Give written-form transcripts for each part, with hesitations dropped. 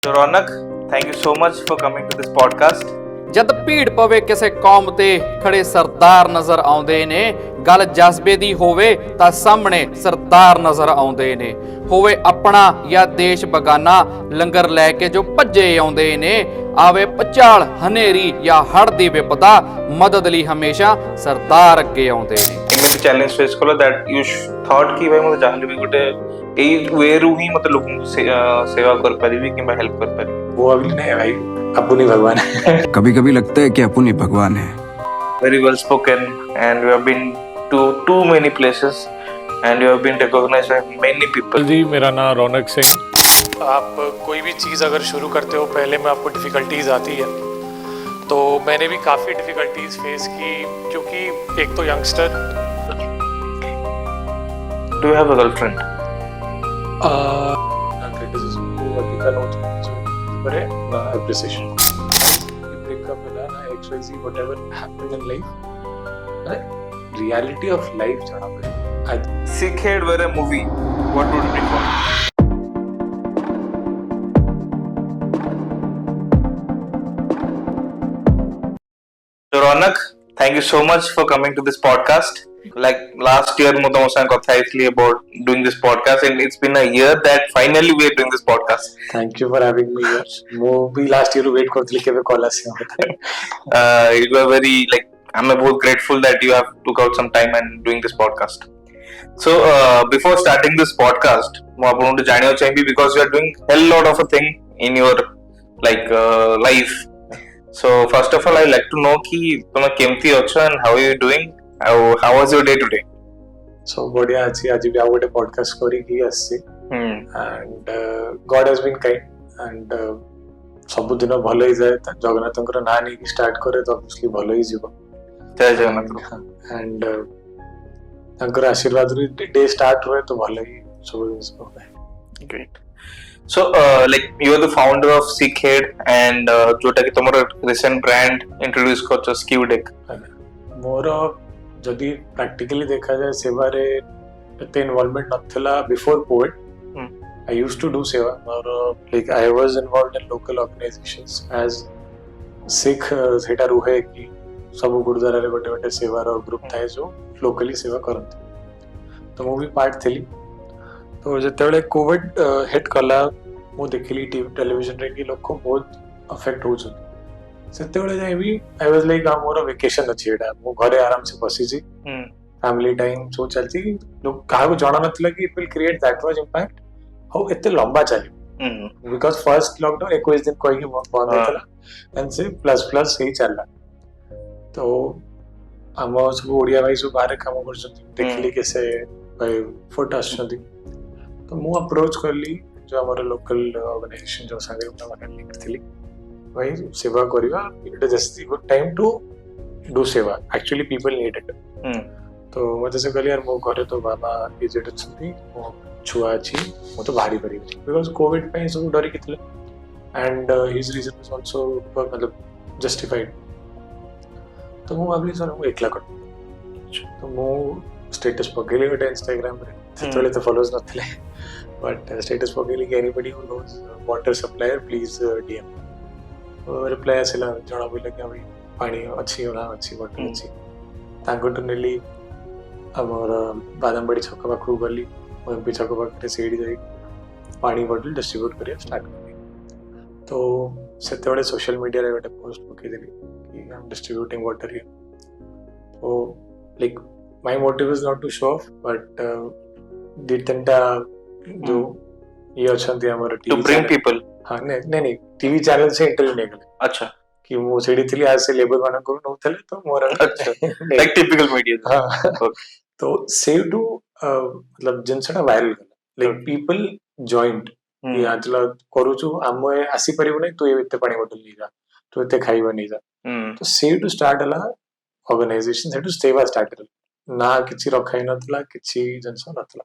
So Ronak, thank you so much for coming to this podcast. ਜਦ ਭੀੜ ਪਵੇ ਕਿਸੇ ਕੌਮ ਤੇ ਖੜੇ ਸਰਦਾਰ ਨਜ਼ਰ ਆਉਂਦੇ ਨੇ। ਗੱਲ ਜਜ਼ਬੇ ਦੀ ਹੋਵੇ ਤਾਂ ਸਾਹਮਣੇ ਸਰਦਾਰ ਨਜ਼ਰ ਆਉਂਦੇ ਨੇ। ਹੋਵੇ ਆਪਣਾ ਜਾਂ ਦੇਸ਼ ਬਗਾਨਾ, ਲੰਗਰ ਲੈ ਕੇ ਜੋ ਭੱਜੇ ਆਉਂਦੇ ਨੇ। ਆਵੇ ਪਚਾਲ ਹਨੇਰੀ ਜਾਂ ਹੜ੍ਹ ਦੀ ਵਿਪਦਾ, ਮਦਦ ਲਈ ਹਮੇਸ਼ਾ ਸਰਦਾਰ ਅੱਗੇ ਆਉਂਦੇ ਨੇ। ଏମିତି challenge face call that you thought କି ଭାଇ ମୋତେ ଯାହାହେଲେ ବି ଗୋଟେ ଏଇ ୱେରୁ ହିଁ ମୋତେ ଲୋକଙ୍କୁ ସେବା କରିପାରିବି କିମ୍ବା ହେଲ୍ପ କରିପାରିବି। वो अभी नहीं है भाई, अपुन ही भगवान है। कभी कभी लगता है कि अपुन ही भगवान है। Very well spoken and you have been to too many places and you have been recognized by many people. जी, मेरा नाम रौनक सिंह। आप कोई भी चीज़ अगर शुरू करते हो पहले में आपको डिफ़िकल्टीज़ आती है, तो मैंने भी काफ़ी डिफ़िकल्टीज़ फेस की क्योंकि एक तो youngster. Do you have a girlfriend? Criticism को अधिक करे ना एप्रिसिएशन। ब्रेकअप मिला ना XYZ whatever happened in life, reality of life जाना पड़ेगा। Sickhead were a movie. What would it be called? So Ronak, thank you so much for coming to this podcast. Like last year ମୁଁ ତମ ସାଙ୍ଗେ କଥା ହେଇଥିଲି about doing this podcast and it's been a year that finally we are doing this podcast. Thank you for having me here। ମୁଁ भी last year wait करଥିଲି केबे call आसी होता। You were very like I'm बहुत grateful that you have took out some time and doing this podcast. So before starting this podcast ମୁଁ ଆପଣଙ୍କୁ ଜାଣିବାକୁ ଚାହିଁବି because you are doing hell lot of a thing in your like life. So first of all I like to know कि तुम केमती अଛ and how are you doing? How was your day today? So बढ़िया अछि, आज भी आउटे podcast करी की आसी and God has been kind and सब दिन भलो ही जाए। जगन्नाथंकर ना नहीं स्टार्ट करे तो ऑब्वियसली भलो ही जीव। जय जगन्नाथ। and तांकर आशीर्वाद रे डे स्टार्ट हुए तो भलो ही सब होवे। Great. So like you are the founder of Sickhead and जोटा कि तुमर recent brand introduce करछ Skewdeck। मोर जदि प्रैक्टिकली देखा जाए सेवारे एते इन्वॉल्वमेंट नथिला before Covid. I used to do सेवा और like I was involved in local organizations as Sikh सेटा रुहे कि सब गुरुद्वारा रे गोटे गोटे सेवार ग्रुप थाए जो लोकली सेवा करते, तो मु भी पार्ट थिली। तो जेतेबेले कोविड हिट कला मु देखिली टीवी टेलीविजन रे कि लोक बहुत अफेक्ट हो छ। सेतेबेले जाय भी आई वाज लाइक मोर वेकेशन अछि एटा, मु घरे आराम से बसी छी, फैमिली टाइम सो चलती। लोग काहा को जाना नथिला कि it will create that much impact how एते लंबा चली बिकॉज़ फर्स्ट लॉकडाउन 21 दिन कोई बंद होतला एंड से प्लस प्लस सही चलला। तो हम सब ओडिया भाई सब बाहर काम करछन, देखली कैसे भाई फुट आछन। तो मु अप्रोच करली जो हमर लोकल ऑर्गेनाइजेशन जो संगे उना लिंक थिली भाई सेवा करिवा, it is just good time to do seva, actually people need it. तो मते से कहली यार मो घरे तो बाबा एजेड छथि, मो छुआ अछि, मो तो भारी पड़ी बिकॉज़ कोविड पे सब डरी कितले and his reason was also मतलब जस्टिफाइड। तो मो भाबली सर मो एकला कर, तो मो स्टेटस पकेली गोटे इंस्टाग्राम रे, सेतले तो फॉलोअर्स नथिले बट स्टेटस पकेली कि anybody who knows water supplier please DM. Reply आसिला जणा बोले कि भाई पानी अच्छी होला अच्छी वाटर अच्छी। तांकोटु नेली हमर बादामबाड़ी छक पाखु गली, एमपी छक पाखे सेडी जाई पानी बोतल डिस्ट्रीब्यूट करिया स्टार्ट करली। तो सेतेबेले सोशल मीडिया रे गोटे पोस्ट पकई देली कि I am distributing water here. तो like my motive is not to show off but दितंटा जो ये अछंती हमर To bring people. हाँ नहीं टीवी चैनल से इंटरव्यू नहीं गले। अच्छा कि मु सेडी थिली आज से लेबर माना करू नउथले तो मोर अच्छा like typical media. हां Okay. तो सेव टू मतलब जिनसटा वायरल गला लाइक पीपल जॉइंट कि आजला करूछु हम आसी परिबो नै, तू एते पानी बोतल ली जा, तू एते खाइबा नै जा। तो सेव टू स्टार्ट हला ऑर्गेनाइजेशन सेव टू सेवा स्टार्ट ना किछि रखाई नथला, किछि जनस नथला।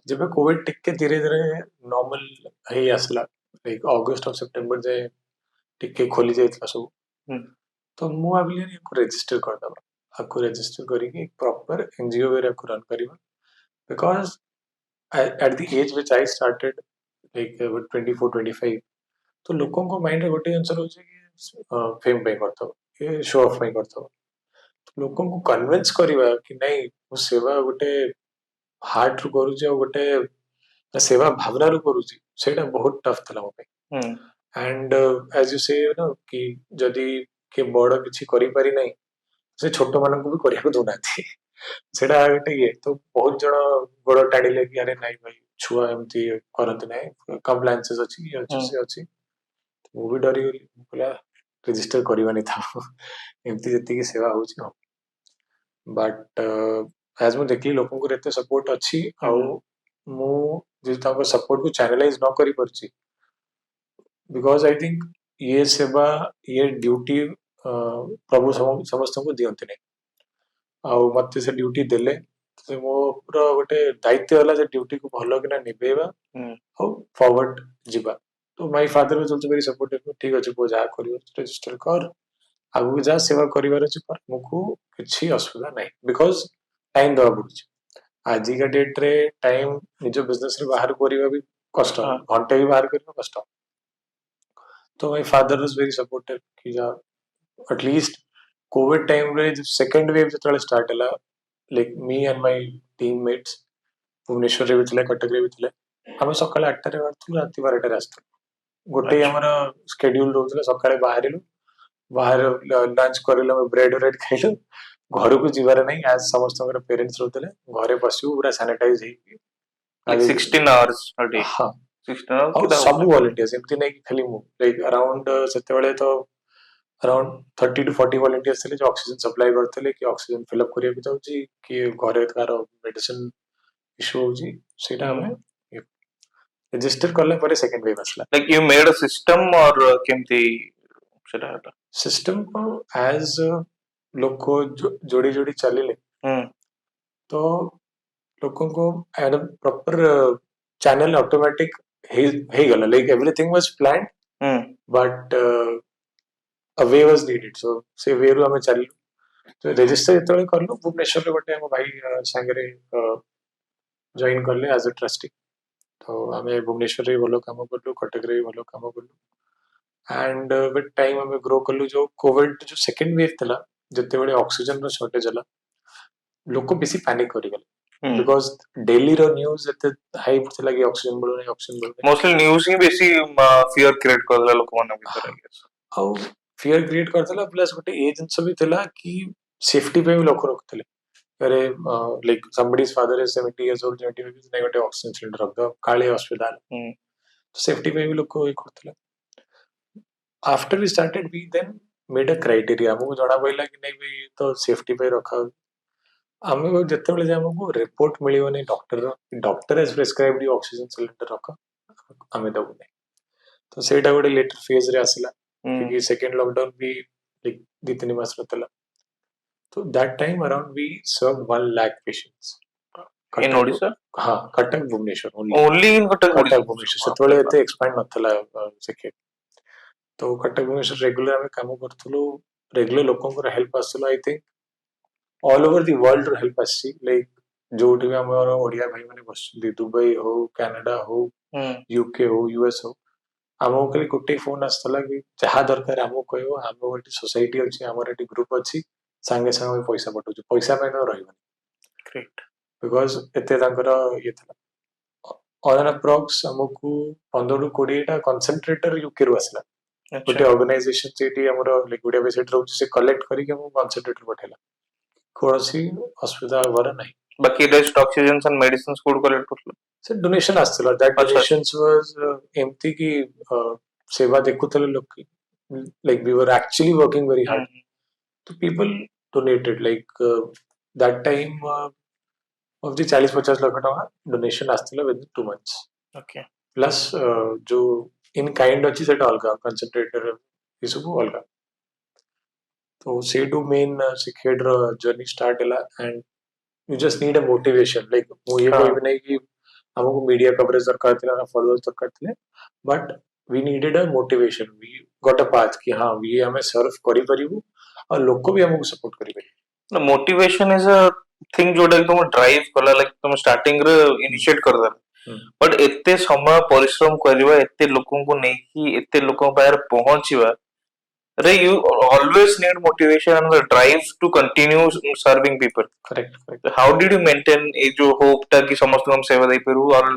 जब कोविड टिके धीरे धीरे नॉर्मल हे आसला लाइक अगस्त और सितंबर जे टिके खोली जाइतला सब। तो मु भाबली यार रजिस्टर कर दबा, आपको रजिस्टर करिके एक प्रॉपर एनजीओ वे रन करिबा because at the age which I started like 24-25 तो लोकों को माइंड रे गोटे जिनस रोचे कि फेम पे करथो ये शो ऑफ पे करथो तो लोकों को कन्विंस करबा कि नहीं वो सेवा गोटे हार्ट रू करूची और गोटे सेवा भावना रू करूची सेटा बहुत टफ थला मो पे एंड एज यू से ना कि जदी के बड़ किछि करि पारि नहीं से छोट मानन को भी करिया को दोनाथि सेटा गोटे ये तो बहुत जण गोड़ टाड़िले कि अरे नहीं भाई छुआ एमती करंत नहीं कंप्लायंसेस अछि ये अछि से अछि ମୁଁ ବି ଡରିଗଲି ମୁଁ କହିଲା ରେଜିଷ୍ଟର କରିବାନି ଥାଉ ଏମିତି ଯେତିକି ସେବା ହଉଛି ହଉ ବଟ୍ ଆଜ ମୁଁ ଦେଖିଲି ଲୋକଙ୍କର ଏତେ ସପୋର୍ଟ ଅଛି ଆଉ ମୁଁ ଯଦି ତାଙ୍କ ସପୋର୍ଟକୁ ଚ୍ୟାନେଲାଇଜ ନ କରିପାରୁଛି ବିକଜ ଆଇ ଥିଙ୍କ ଇଏ ସେବା ଇଏ ଡ୍ୟୁଟି ପ୍ରଭୁ ସମସ୍ତଙ୍କୁ ଦିଅନ୍ତି ନାହିଁ ଆଉ ମତେ ସେ ଡ୍ୟୁଟି ଦେଲେ ସେ ମୋର ଗୋଟେ ଦାୟିତ୍ୱ ହେଲା ସେ ଡ୍ୟୁଟିକୁ ଭଲ କିନା ନିଭେଇବା ଆଉ ଫରୱାର୍ଡ ଯିବା तो my father was also very supportive ठीक अछि पो जा करियो रजिस्टर कर आगु जा सेवा करिवार अछि पर मुकु किछि असुविधा नाही बिकॉज़ टाइम दवा पड़ुछि आजि का डेट रे टाइम निजो बिजनेस रे बाहर करिवा भी कष्ट घंटे भी बाहर करिवा कष्ट तो my father was very supportive कि जा एटलीस्ट कोविड टाइम रे जब सेकंड वेव जतले स्टार्ट हला like me and my teammates Bhubaneswar रे भी थिले कटक रे भी थिले हम सकाळ 8 रे बारथु राति 12 रे आस्तु गोटे हमर शेड्यूल रोजला सकाळे बाहरिलु बाहर लंच करिलो ब्रेड रेड खाइलु घर को जीवार नहीं आज समस्त पेरेंट्स रोतले घरे बसिउ पूरा sanitise हेकी like 16 hours a day हां 16 hours और सब वॉलंटियर्स एमती नहीं कि खाली मु लाइक अराउंड सेते बेले तो अराउंड 30 to 40 वॉलंटियर्स थे जो ऑक्सीजन सप्लाई करथले कि ऑक्सीजन फिल अप करिया के जाउची कि घरे तार मेडिसिन इशू होजी सेटा हमें रजिस्टर करले परे सेकंड वेव असला like you made a system or केमती सेटा हटा सिस्टम को एज लोग को जोड़ी जोड़ी चलिले तो लोगों को एड प्रॉपर चैनल ऑटोमेटिक हे गला like everything was planned but a way was needed so से वे रू हमें चलिलु तो रजिस्टर जतले करलु भुवनेश्वर रे गोटे हम भाई संगरे जॉइन करले एज अ ट्रस्टी तो हमें भुवनेश्वर रे भलो काम करलु कटक रे भलो काम करलु एंड विद टाइम हमें ग्रो करलु जो कोविड जो सेकंड वेव थला जते बेले ऑक्सीजन रो शॉर्टेज हला लोक बेसी पैनिक करि गेले बिकॉज़ डेली रो न्यूज़ जते हाइप थला कि ऑक्सीजन बोलो मोस्टली न्यूज़ ही बेसी फियर क्रिएट करला लोक मन भीतर I guess how fear create करथला प्लस गोटे ए जिंस भी थला कि सेफ्टी पे भी लोक रखथले अरे like somebody's father is 70 years old 70 years नहीं गोटे ऑक्सीजन सिलेंडर रख दो काले अस्पताल तो सेफ्टी पे भी लोग को एक करथले after we started we then made a criteria हमको जणा पइला कि नहीं भाई तो सेफ्टी पे रखा हमें वो जते बेले हमको रिपोर्ट मिलियो नहीं doctor has prescribed you oxygen cylinder रखा हमें दबु नहीं तो सेटा गोटे लेटर फेज रे आसिला क्योंकि सेकंड लॉकडाउन भी लाइक 2-3 मास रहतला तो that time around we serve 1 lakh patients in Odisha हां कटक भुवनेश्वर ओनली इन कटक भुवनेश्वर सेतबेले एते एक्सपांड नथला सेके तो कटक भुवनेश्वर रेगुलर हमें काम करथलो रेगुलर लोकों को हेल्प आसला I think all over the world help आसी लाइक जोटी भी हमर ओडिया भाई माने बसुदी दुबई हो कनाडा हो यूके हो यूएस हो हमो के गोटे फोन आसला कि जहा दरकार हमो कहबो हमो गोटे सोसाइटी अछि हमर एटी ग्रुप अछि संगे संगे पैसा पठो पैसा पे तो रहबो ग्रेट बिकॉज़ एते तांकर ये थला ऑन अप्रॉक्स हमको 15 to 20 टा कंसंट्रेटर यूके रो आसला गोटे ऑर्गेनाइजेशन सेठी हमर लिक्विड वेबसाइट रो से कलेक्ट करी के हम कंसंट्रेटर पठेला कोसी असुविधा वर नहीं बाकी rest oxygen and medicines food collect करलो से डोनेशन आस्तला दैट डोनेशंस वाज एम्प्टी की सेवा देखुतले लोक like we were actually working very hard तो people donated like that time of the 40-50 lakh टका डोनेशन आस्तला विद 2 मंथ्स ओके प्लस जो इन काइंड अछि सेटा अलगा कंसंट्रेटर ये सब अलगा तो से टू मेन सिखेड जर्नी स्टार्ट हला and you just need a motivation like मु ये कोई भी नहीं कि हमको मीडिया कवरेज दरकार थिला फॉलोअर्स दरकार थिले but we needed a motivation we got a path कि हां ये हमें सर्व करि परिबु और लोग को भी हमको सपोर्ट करि परिबु ना मोटिवेशन इज अ थिंग जोटा तुम ड्राइव कला लाइक तुम स्टार्टिंग रे इनिशिएट कर दर बट एते समय परिश्रम करवा एते लोगों को नहीं एते लोगों पार पहुंचवा रे you always need motivation and the drive to continue serving people correct how did you maintain a जो होप टा कि समस्त हम सेवा दे पेरु और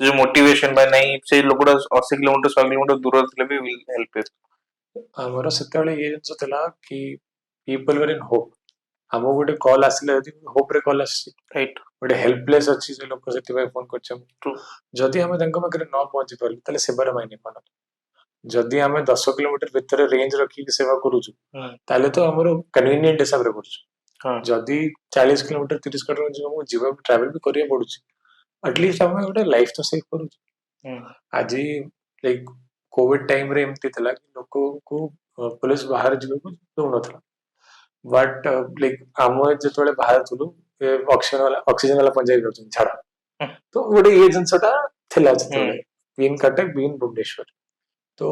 जो मोटिवेशन बा नहीं से लोगडा 80 किलोमीटर 100 किलोमीटर दूर ଥିଲେ भी विल हेल्प इट ଆମର ସେତେବେଳେ ଇଏ ଜିନିଷ ଥିଲା କି ପିପଲ ୱେର ଇନ୍ ହୋପ ଆମକୁ ଗୋଟେ କଲ୍ ଆସିଲେ ଯଦି ହୋପରେ କଲ୍ ଆସିଛି राइट ଗୋଟେ ହେଲ୍ପଲେସ୍ ଅଛି ସେ ଲୋକ ସେଥିପାଇଁ ଫୋନ କରିଛି True. ଯଦି ଆମେ ତାଙ୍କ ପାଖରେ ନ ପହଞ୍ଚି ପାରିଲୁ ତାହେଲେ ସେବାର ମାଇନେ କଣ ଯଦି ଆମେ 10 କିଲୋମିଟର ଭିତରେ ରେଞ୍ଜ ରଖିକି ସେବା କରୁଛୁ ତାହେଲେ ତ ଆମର କନଭିନିଏଣ୍ଟ ହିସାବରେ କରୁଛୁ ହଁ ଯଦି 40 କିଲୋମିଟର 30 କିଲୋମିଟର ଯିବାକୁ ଯିବାକୁ ଟ୍ରାଭେଲ ବି କରିବାକୁ ପଡୁଛି ଆଟଲିଷ୍ଟ ଆମେ ଗୋଟେ ଲାଇଫ ତ ସେଭ୍ କରୁଛୁ ଆଜି ଲାଇକ କୋଭିଡ ଟାଇମରେ ଏମିତି ଥିଲା କି ଲୋକଙ୍କୁ ପୋଲିସ ବାହାରେ ଯିବାକୁ ଦଉନଥିଲା ବଟ୍ ଲାଇକ ଆମେ ଯେତେବେଳେ ବାହାରୁଥିଲୁ ଅକ୍ସିଜେନ ବାଲା ପଞ୍ଜାବୀ ଯାଉଛନ୍ତି ଛାଡ ତ ଗୋଟେ ଇଏ ଜିନିଷଟା ଥିଲା ଯେତେବେଳେ ବିନ୍ କଟକ ବିନ୍ ଭୁବନେଶ୍ୱର तो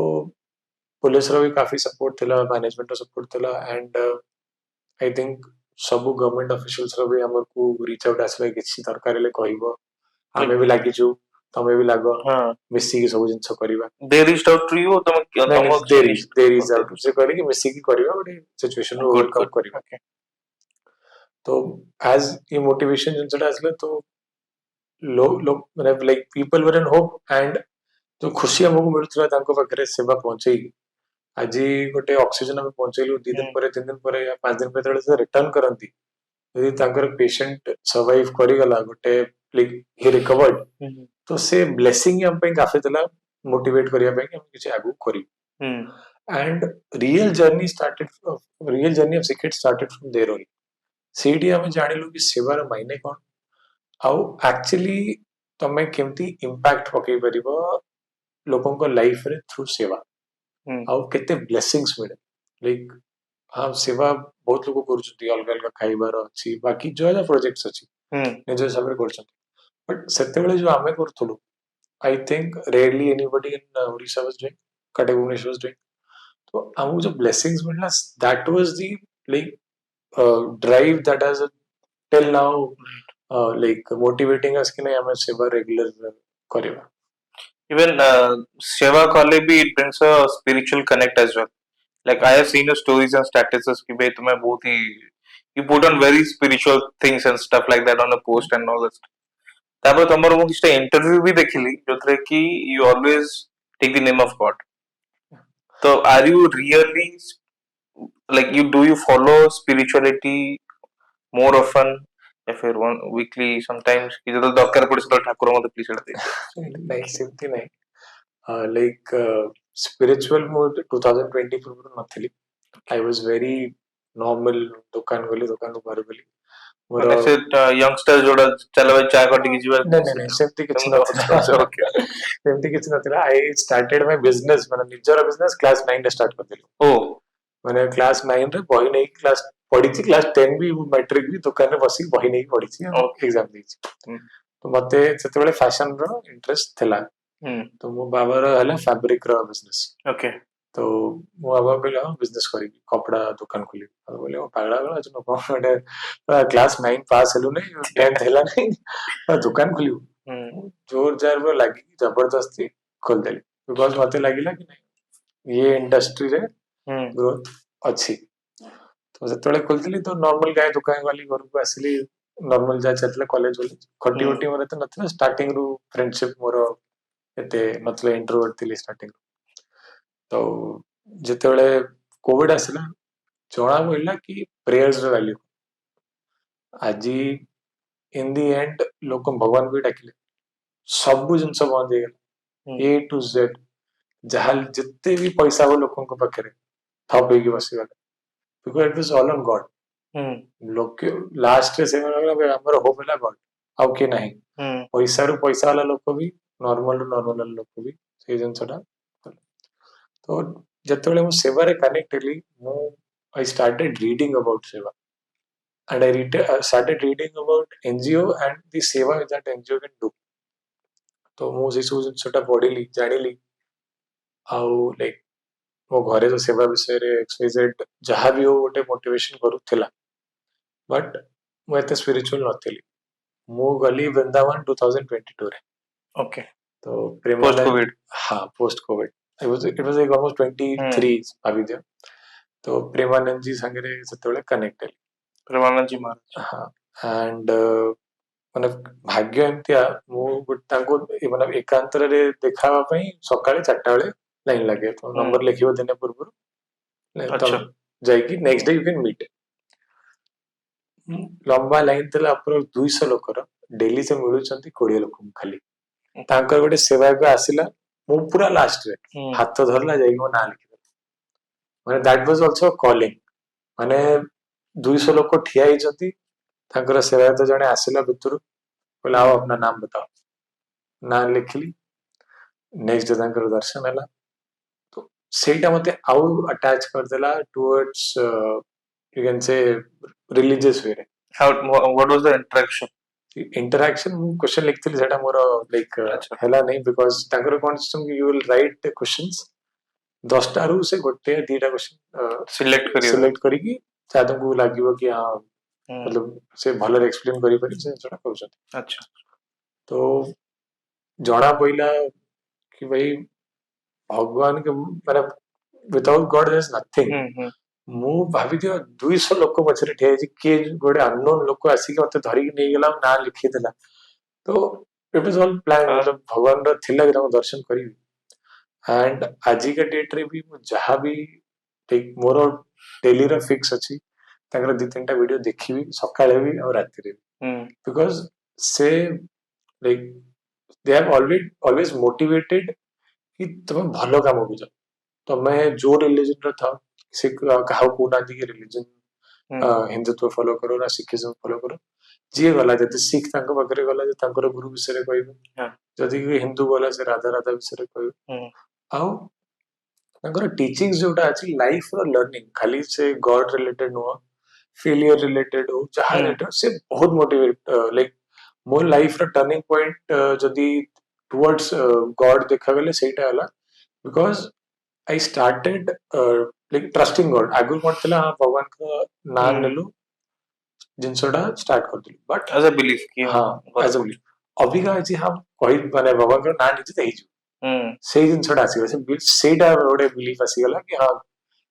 पुलिस रो भी काफी सपोर्ट थिला मैनेजमेंट रो सपोर्ट थिला एंड आई थिंक सब गवर्नमेंट ऑफिशियल्स रो भी हमर को रीच आउट आसले किछि दरकार ले कहबो हमें भी लागि छु तमे भी लागो हाँ मिसी की सब जिंस करबा they reached out to you तुम देयर इज आउट से करे कि मिसी की करबा बट सिचुएशन रो गुड ओवरकम गुड करबा तो एज ये मोटिवेशन जिंसटा आसले तो लोग मतलब like people were in hope and जो खुशी हमको मिलुଥିଲା ତାଙ୍କ ପାଖରେ ସେବା ପହଞ୍ଚେଇକି ଆଜି ଗୋଟେ ଅକ୍ସିଜେନ ଆମେ ପହଞ୍ଚେଇଲୁ 2 ଦିନ ପରେ 3 ଦିନ ପରେ 5 ଦିନ ପରେ ଯେତେବେଳେ ସେ ରିଟର୍ନ କରନ୍ତି ଯଦି ତାଙ୍କର ପେସେଣ୍ଟ ସର୍ଭାଇଭ କରିଗଲା ଗୋଟେ ହି ରିକଭର୍ଡ ତ ସେ ବ୍ଲେସିଂ ଆମ ପାଇଁ କାଫି ଥିଲା ମୋଟିଭେଟ କରିବା ପାଇଁ କି ଆମେ କିଛି ଆଗକୁ କରିବୁ एंड रियल जर्नी ऑफ सिकेट स्टार्टेड फ्रॉम देयर ओनली सीडी हमें जानिलु कि सेवार मायने कोन आउ एक्चुअली तमे केमती इंपैक्ट पकई परिबो लोगों को लाइफ रे थ्रू सेवा आउ केते ब्लेसिंग्स मिले लाइक हाँ सेवा बहुत लोग करूछंती अलग अलग खाइबार अछि बाकी जो जो प्रोजेक्ट्स अछि निज हिसाब रे करछंती बट सेतेबेले जो आमे करथुलु I think rarely anybody in Odisha was doing Cuttack Bhubaneswar was doing तो हमको जो ब्लेसिंग्स मिलना that was the like drive that has till now like motivating us कि नहीं हमें सेवा रेगुलर करबा even seva kale bhi it brings a spiritual connect as well like I have seen your stories and statuses ki bhai tumhe bahut hi you put on very spiritual things and stuff like that on a post and all that ତାପରେ ତମର ମୁଁ କିଛିଟା interview ବି ଦେଖିଲି ଯୋଉଥିରେ କି you always take the name of God so are you really like you follow spirituality more often या फिर one weekly sometimes कि जब दरकार पड़े तो ठाकुर मते प्लीज छाड़ दे नहीं सेमती नहीं लाइक स्पिरिचुअल मोड 2020 पूर्व नथिली आई वाज वेरी नॉर्मल दुकान को बाहर गली मोर ମାନେ ସେ youngster जोड़ा चलो भाई चाय कटिकी जीवा नहीं नहीं सेमती किछ नथिला ओके सेमती किछ नथिला आई स्टार्टेड माय बिजनेस माने निजर बिजनेस क्लास 9 रे स्टार्ट करदिलु ओ माने क्लास 9 रे बही नहीं क्लास पढ़ी क्लास 10 भी मैट्रिक भी दुकान रे बसी बही नहीं पढ़ी एग्जाम दी तो मते सेतेबेले फैशन रो इंटरेस्ट थिला तो मो बाबार हला फैब्रिक रो बिजनेस ओके तो मो बाबा कहला बिजनेस करी कपड़ा दुकान खोली तो बोले ओ पागला गला जो कोडे क्लास 9 पास हेलु नहीं 10th हेला नहीं दुकान खोली जोर जार में लगी जबरदस्ती खोल देली बिकॉज़ मते लागिला कि नहीं ये इंडस्ट्री रे ग्रोथ अच्छी तो सेतेबेले खोलतिली तो नॉर्मल गाय दुकान वाली घर को आसली नॉर्मल जा चलले कॉलेज वाले खटी उटी मोर त नथला स्टार्टिंग रु फ्रेंडशिप मोर एते मतलब इंट्रोवर्ट थिली स्टार्टिंग तो जेतेबेले कोविड आसला जणा बोलला कि प्रेयर्स रो वैल्यू आजी इन दी एंड लोक भगवान को डाकिले सब जिंस बंद हो गला ए टू जेड जहाल जिते भी पैसा हो लोगों को पाखरे थप होगी बसीगला because it was all on God लोक लास्ट रे से हमर होप होला गॉड आउ के नहीं पैसा रु पैसा वाला लोक भी नॉर्मल वाला लोक भी से जिंसटा तो जतबेले मु सेवा रे कनेक्ट हेली मु आई स्टार्टेड रीडिंग अबाउट सेवा and I started reading about NGO and the seva that NGO can do तो मु से सब जिंसटा पढिली जानिली आउ लाइक मो घरे जो सेवा विषय रे एक्सवाइजेड जहा भी हो गोटे मोटिवेशन करूथिला बट मु एते स्पिरिचुअल नथिली मु गली वृंदावन 2022 रे Okay. तो Post प्रेमानंद COVID. हाँ post Covid it was like almost 23 भाभी दियो तो प्रेमानंद जी संगे सेतेबेले कनेक्ट हेली Premanand ji Maharaj. हाँ एंड ମାନେ ଭାଗ୍ୟ ଏମିତିଆ ମୁଁ ତାଙ୍କୁ ମାନେ ଏକାନ୍ତରରେ ଦେଖା ହେବା ପାଇଁ ସକାଳେ 4ଟା ବେଳେ ଲାଇନ ଲାଗେ ତ ନମ୍ବର ଲେଖିବ ଦିନ ପୂର୍ବରୁ ଆଚ୍ଛା। ଯାଇକି next day you can meet ଲମ୍ବା ଲାଇନ ଥିଲା ପୁରା 200 ଲୋକର ଡେଲି ସେ ମିଳୁଛନ୍ତି 20 ଲୋକଙ୍କୁ ଖାଲି ତାଙ୍କର ଗୋଟେ ସେବାୟକ ଆସିଲା ମୁଁ ପୁରା ଲାଷ୍ଟରେ ହାତ ଧରିଲା ଯାଇକି ମୋ ନାଁ ଲେଖିଦେଲା ମାନେ ଦ୍ୟାଟ୍ ୱାଜ ଅଲସୋ କଲିଂ ମାନେ 200 ଲୋକ ଠିଆ ହେଇଛନ୍ତି ତାଙ୍କର ସେବାୟତ ଜଣେ ଆସିଲା ଭିତରୁ କହିଲା ଆଉ अपना नाम बताओ ନାଁ ଲେଖିଲି ନେକ୍ସଟ ଡେ ତାଙ୍କର ଦର୍ଶନ ହେଲା ତ ସେଇଟା ମତେ ଆଉ ଆଟାଚ କରିଦେଲା towards you can say religious way रे What was the interaction? Interaction ମୁଁ क्वेश्चन लिखଥିଲି ସେଟା ମୋର ଲାଇକ ଆଚ୍ଛା। ହେଲା ନାହିଁ ବିକଜ ତାଙ୍କର କଣ system you will write questions 10ଟା ରୁ ସେ ଗୋଟେ ଦିଟା क्वेश्चन Select करियो. सिलेक्ट କରିକି ଯାହା ତମକୁ ଲାଗିବ କି ହଁ मतलब ସେ ଭଲରେ ଏକ୍ସପ୍ଲେନ କରିପାରି ସେ ସେଟା କରୁଛନ୍ତି अच्छा. तो ଜଣା ପଇଲା कि भाई भगवान के ମାନେ without God there is nothing ମୁଁ ଭାବିଦିଅ 200 ଲୋକ ପଛରେ ଠିଆ ହେଇଛି କିଏ ଗୋଟେ ଅନନୋନ ଲୋକ ଆସିକି ମତେ ଧରିକି ନେଇଗଲା ନାଁ ଲେଖିଦେଲା ତ ଇଟ୍ ଇଜ ଅଲ୍ ପ୍ଲାନ୍ मतलब ଭଗବାନର ଥିଲା କି ତାଙ୍କୁ ଦର୍ଶନ କରିବି एंड ଆଜିକା ଡେଟରେ ବି ମୁଁ ଯାହା ବି ମୋର ଡେଲିର ଫିକ୍ସ ଅଛି ତାଙ୍କର 2-3ଟା ଭିଡିଓ ଦେଖିବି ସକାଳେ ବି ଆଉ ରାତିରେ ବି ବିକଜ ସେ like they have always motivated कि तुम्हें भलो काम बुझ तमें जो रिलीजन रो था से काहा को ना दी रिलीजन हिंदुत्व फॉलो करो ना सिखिज्म फॉलो करो जी गला जति सिख तांको बकरे गला जे तांकर गुरु विषय रे कहबे जदि हिंदू गला से राधा राधा विषय रे कहबे आउ तांकर टीचिंग्स जोटा अछि लाइफ रो लर्निंग खाली से God related no failure related हो जहां रिलेटेड से बहुत मोटिवेट लाइक मोर लाइफ रो टर्निंग पॉइंट जदि टुवर्ड्स गॉड देखा गले सेटा हला because I started like trusting God. आगुल कौन थिला हाँ भगवान का नाम नेलु जिनसोडा स्टार्ट कर दिलु बट As a belief कि हाँ एज अ बिलीफ अबिका जी हम कहि माने भगवान का नाम निजे देहि छु सेही जिनसोडा आसी से सेटा गोटे बिलीफ आसी गला कि हाँ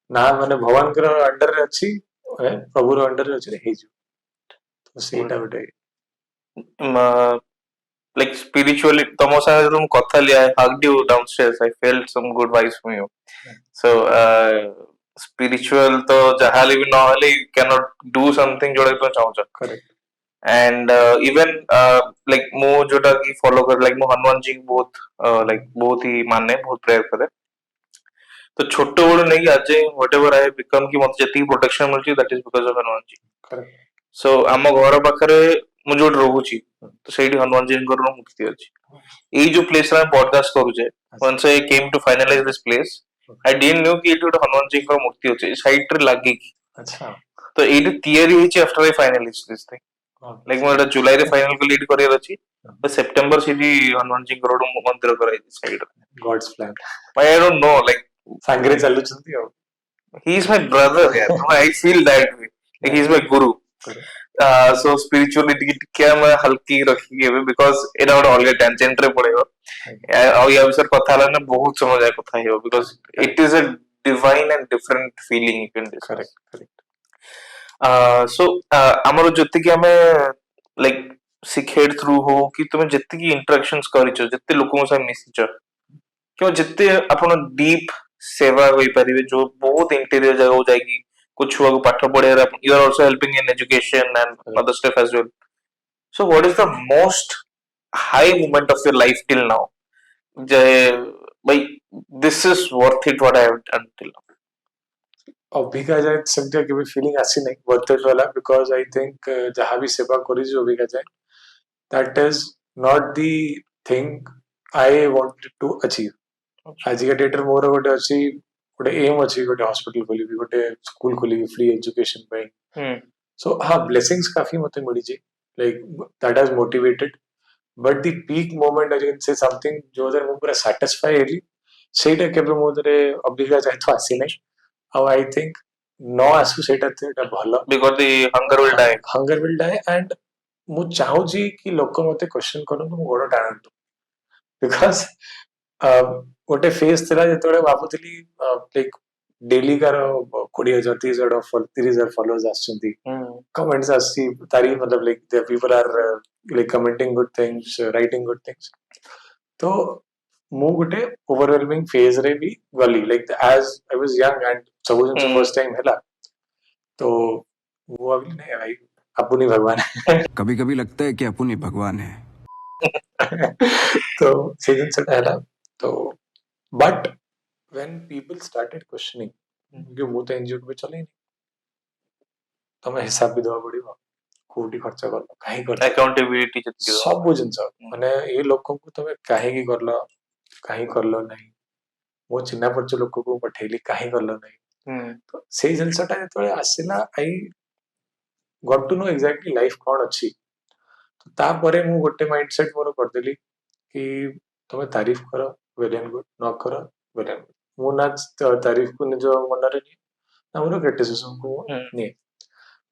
ना माने भगवान का अंडर रे अछि प्रभु रो अंडर रे अछि हेइ छु तो सेटा गोटे like spiritually तमो साथ तुम कथा लिया I hugged you downstairs I felt some good vibes from you so spiritual तो जहाले भी ना हले you cannot do something जोड़ा तो चाहो करेक्ट and even like मो जोड़ा की follow कर like मो हनुमान जी बहुत like बहुत ही मानने बहुत प्रेयर करे तो छोटे बड़े नहीं आज whatever I become की मत जति protection मिलती that is because of Hanuman ji correct so आम घर पाखरे मु जो रोहुची तो सेठी हनुमान जी को मूर्ति अछि एई जो प्लेस रे पॉडकास्ट करूचे once I came to finalize this place I didn't know कि एठी ଗୋଟେ हनुमान जी को मूर्ति अछि साइड रे लागी अच्छा तो एठी थियरी हिची after I finalize this thing like मोर जुलाई रे फाइनल को लीड करियर अछि तो सितंबर सीधी हनुमान जी को मंदिर कराई side God's plan I don't know like सांगरे चालू चलती हो he is my brother yeah I feel that way like he is my guru so spirituality ଟିକେ ଆମେ ହଲକି ରଖିକି ଏବେ because ଏଟା ଗୋଟେ ଅଲଗା tangent ରେ ପଳେଇବ ଆଉ ୟା ବିଷୟରେ କଥା ହେଲା ନା ବହୁତ ସମୟ ଯାଏ କଥା ହେଇବ because it is a divine and different feeling you can discuss correct correct so ଆମର ଯେତିକି ଆମେ like ଶିଖେଡ through हो कि तुमे ଯେତିକି interactions କରିଛ ଯେତେ ଲୋକଙ୍କ ସହ ମିଶିଛ କିମ୍ବା ଯେତେ ଆପଣ deep सेवा होई परिबे जो बहुत इंटीरियर जगह हो जाएगी कुछ छुआ को पाठ पढ़े you are also helping in education and other stuff as well so what is the most high moment of your life till now like this is worth it what I have done till now Abhika जाए समझा कि भी feeling आसी नहीं worth it वाला because I think जहाँ भी सेवा करी जो अभिका जाए that is not the thing I wanted to achieve आज के डेट रे मोर गोटे अछि गोटे एम अछि गोटे हॉस्पिटल खोलिबी गोटे स्कूल खोलिबी फ्री एजुकेशन पे सो हाँ ब्लेसिंग्स काफी मते मिली जी like that has motivated but the peak moment I can say something जो जर मु पूरा सैटिस्फाई हेली सेटा केबे मोदरे अभिका जाए तो आसी नहीं how I think no आसु सेटा सेटा भलो because the hunger will die and मु चाहू जी कि लोक मते क्वेश्चन करन मु गोड़ टाणंतु बिकॉज ଗୋଟେ ଫେଜ୍ ଥିଲା ଯେତେବେଳେ ଭାବୁଥିଲି ଲାଇକ୍ ଡେଲି କାର 20,000 30,000 30,000 ଫଲୋଅର୍ସ ଆସୁଛନ୍ତି, କମେଣ୍ଟସ୍ ଆସୁଛି ତାରି मतलब like the people are like commenting good things, writing good things. तो ମୁଁ ଗୋଟେ ओवरवेलमिंग फेज रे भी गली like as I was young and सब जिन फर्स्ट टाइम हैला, तो वो अभी नहीं भाई अपुनी भगवान है। कभी कभी लगता है कि अपुन ही भगवान है। तो ସେ ଜିନିଷଟା ହେଲା। तो but when people started questioning कि ମୁଁ ତ एनजीओ କେବେ ଚଲେଇନି, ତମେ ହିସାବ ବି ଦେବାକୁ ପଡିବ, କୋଉଠି ଖର୍ଚ୍ଚ କଲ, କାହିଁ ଖର୍ଚ୍ଚ, अकाउंटेबिलिटी जति ସବୁ ଜିନିଷ ମାନେ ଏ ଲୋକଙ୍କୁ ତମେ କାହିଁକି କଲ, କାହିଁ କଲ ନାହିଁ, ମୋ ଚିହ୍ନା ପରିଚୟ ଲୋକକୁ ପଠେଇଲି କାହିଁ କଲ ନାହିଁ। ତ ସେଇ ଜିନିଷଟା ଯେତେବେଳେ ଆସିଲା, I got to know exactly life କ'ଣ ଅଛି। ତ ତାପରେ ମୁଁ ଗୋଟେ ମାଇଣ୍ଡ ସେଟ୍ ମୋର କରିଦେଲି कि ତମେ ତାରିଫ କର ୱେଲ୍ ଆଣ୍ଡ ଗୁଡ୍, ନ କର ୱେଲ୍ ଆଣ୍ଡ ଗୁଡ୍। ମୁଁ ନା ତାରିଫକୁ ନିଜ ମନରେ ନିଏ ନା ମୋର କ୍ରିଟିସିଜମକୁ ନିଏ।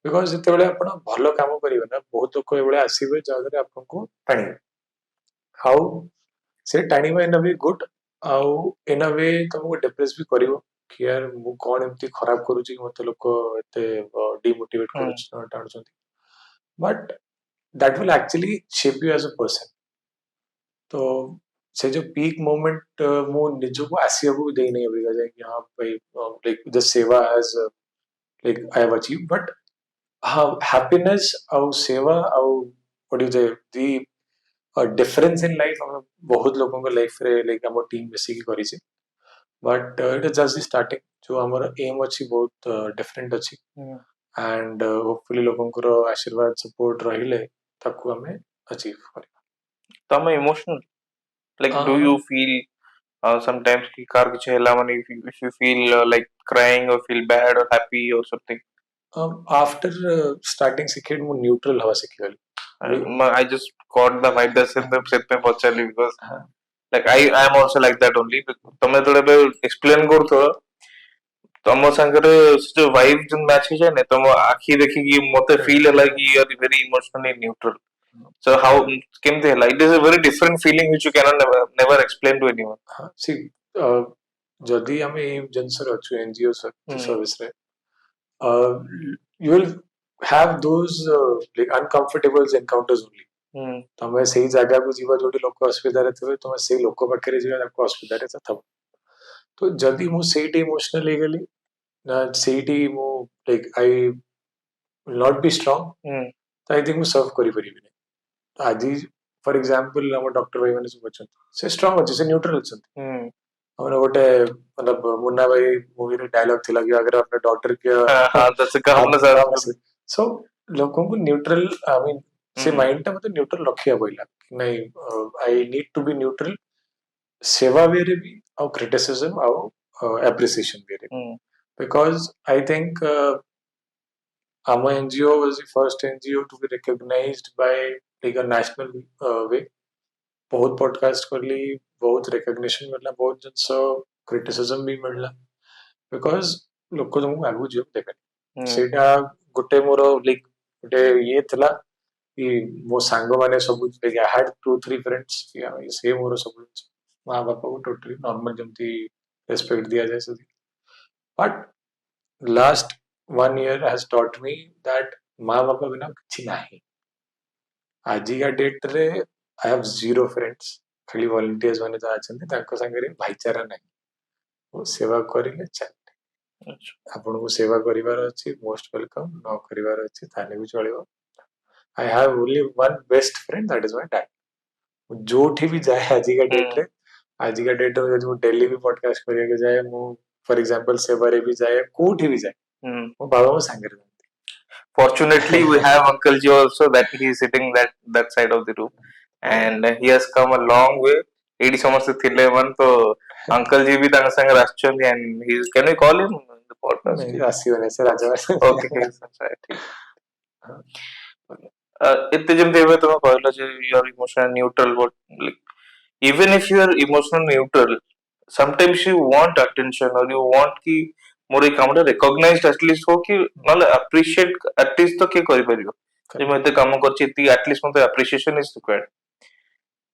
ବିକଜ ଯେତେବେଳେ ଆପଣ ଭଲ କାମ କରିବେ ନା, ବହୁତ ଲୋକ ଏଭଳିଆ ଆସିବେ ଯାହାଦ୍ୱାରା ଆପଣଙ୍କୁ ଟାଣିବେ, ଆଉ ସେ ଟାଣିବା ଇନ୍ ଅ ୱେ ଗୁଡ୍, ଆଉ ଇନ୍ ଅ ୱେ ତମକୁ ଡିପ୍ରେସ ବି କରିବ କି यार ମୁଁ କ'ଣ ଏମିତି ଖରାପ କରୁଛି କି ମତେ ଲୋକ ଏତେ ଡିମୋଟିଭେଟ ଟାଣୁଛନ୍ତି। But that will actually shape you as a person. तो से जो पीक मोमेंट मु निजको आसियाबू दे नहीं अबिका जाए कि हाँ भाई लाइक द सेवा as like I have achieve, but हाँ हैप्पीनेस और सेवा और व्हाट यू से दी डिफरेंस इन लाइफ हम बहुत लोगों को लाइफ रे लाइक हम टीम बेसी की करी छी। But it is just the starting, जो हमर एम अछि बहुत डिफरेंट अछि, एंड होपफुली लोगों को आशीर्वाद सपोर्ट रहिले ताकू हमें अचीव करिबा। तम emotional like do you feel sometimes ki car किछ हैला माने if you feel like crying or feel bad or happy or something? After starting secret मु न्यूट्रल हवा सिखि गली। I just caught the vibe that set में पहुंचली because like I am also like that only। तमे थोड़े बे explain करथो तम संगरे जो vibe जो मैच हो जाए ने, तम आखी देखि कि मते feel हैला कि you are very emotionally neutral। So how came there? Like it is a very different feeling which you cannot never explain to anyone। सी जदि हमें ए जनसर अछु एनजीओ सर्विस रे, you will have those like uncomfortable encounters only। तमे सही जगह को जीवा जोटी लोक असुविधा रे थबे, तमे सही लोक पाखरे जीवा ताको असुविधा रे थब। तो जदि मु सेठी इमोशनल हे गली ना, सेठी मु like I will not be strong, तो आई थिंक मु सर्व करि परिबिनी। तो आजि फॉर एग्जांपल हम डॉक्टर भाई माने सब अछन, से स्ट्रांग अछि, से न्यूट्रल अछन। हमने गोटे मतलब मुन्ना भाई मूवी रे डायलॉग थिला कि अगर अपने डॉक्टर के दस काम ना सो लोगों को न्यूट्रल आई मीन से माइंड टा मतलब न्यूट्रल रखिया पइला कि नहीं, I need to be neutral सेवा वे रे भी और क्रिटिसिज्म और एप्रिसिएशन वे रे, because I think our NGO was the first NGO to be recognized by like a national way। बहुत पॉडकास्ट कर ली, बहुत रिकग्निशन मिलला, बहुत जिनस क्रिटिसिज्म भी मिलला, बिकॉज लोक को तुमको आगु जीव देबे। सेटा गोटे मोर लाइक गोटे ये थला कि मो सांग माने सब लाइक आई हैड 2-3 फ्रेंड्स कि से मोर सब मां बापा को टोटली नॉर्मल जमती रेस्पेक्ट दिया जाए सदी। But last 1 year has taught me that मां बापा बिना किछि नाही। आजि का डेट रे आई हैव 0 फ्रेंड्स, खाली वॉलंटियर्स माने जा अछन, ताको संगे भाईचारा नाही, वो सेवा करिले चल। आपन को सेवा करिवार अछि, मोस्ट वेलकम, न करिवार अछि ताने भी चलिबो। I have only one best friend, that is my dad. जोठी भी जाए आजि का डेट रे, आजि का डेट रे जो दिल्ली भी पॉडकास्ट करिया के जाए, मु फॉर एग्जांपल सेवारे भी जाए, कोठी भी जाए, वो बाबा मो संगे रहते। Fortunately, we have Uncle Ji also, that he is sitting that side of the room, and he has come a long way। 80 समस्त थिले मन तो अंकल जी भी तांग संग राष्ट्रचंदी, and he can we call him in the podcast? नहीं राशि वाले से राजा okay ठीक। इतने जम देवे तो मैं कहला जे you are emotional neutral, what like even if you are emotional neutral, sometimes you want attention or you want कि मोर ए कामटा रिकॉग्नाइज्ड एटलीस्ट हो कि मतलब अप्रिशिएट एटलीस्ट तो के करि परियो जे मते काम करछि ती एटलीस्ट मते अप्रिशिएशन इज रिक्वायर्ड।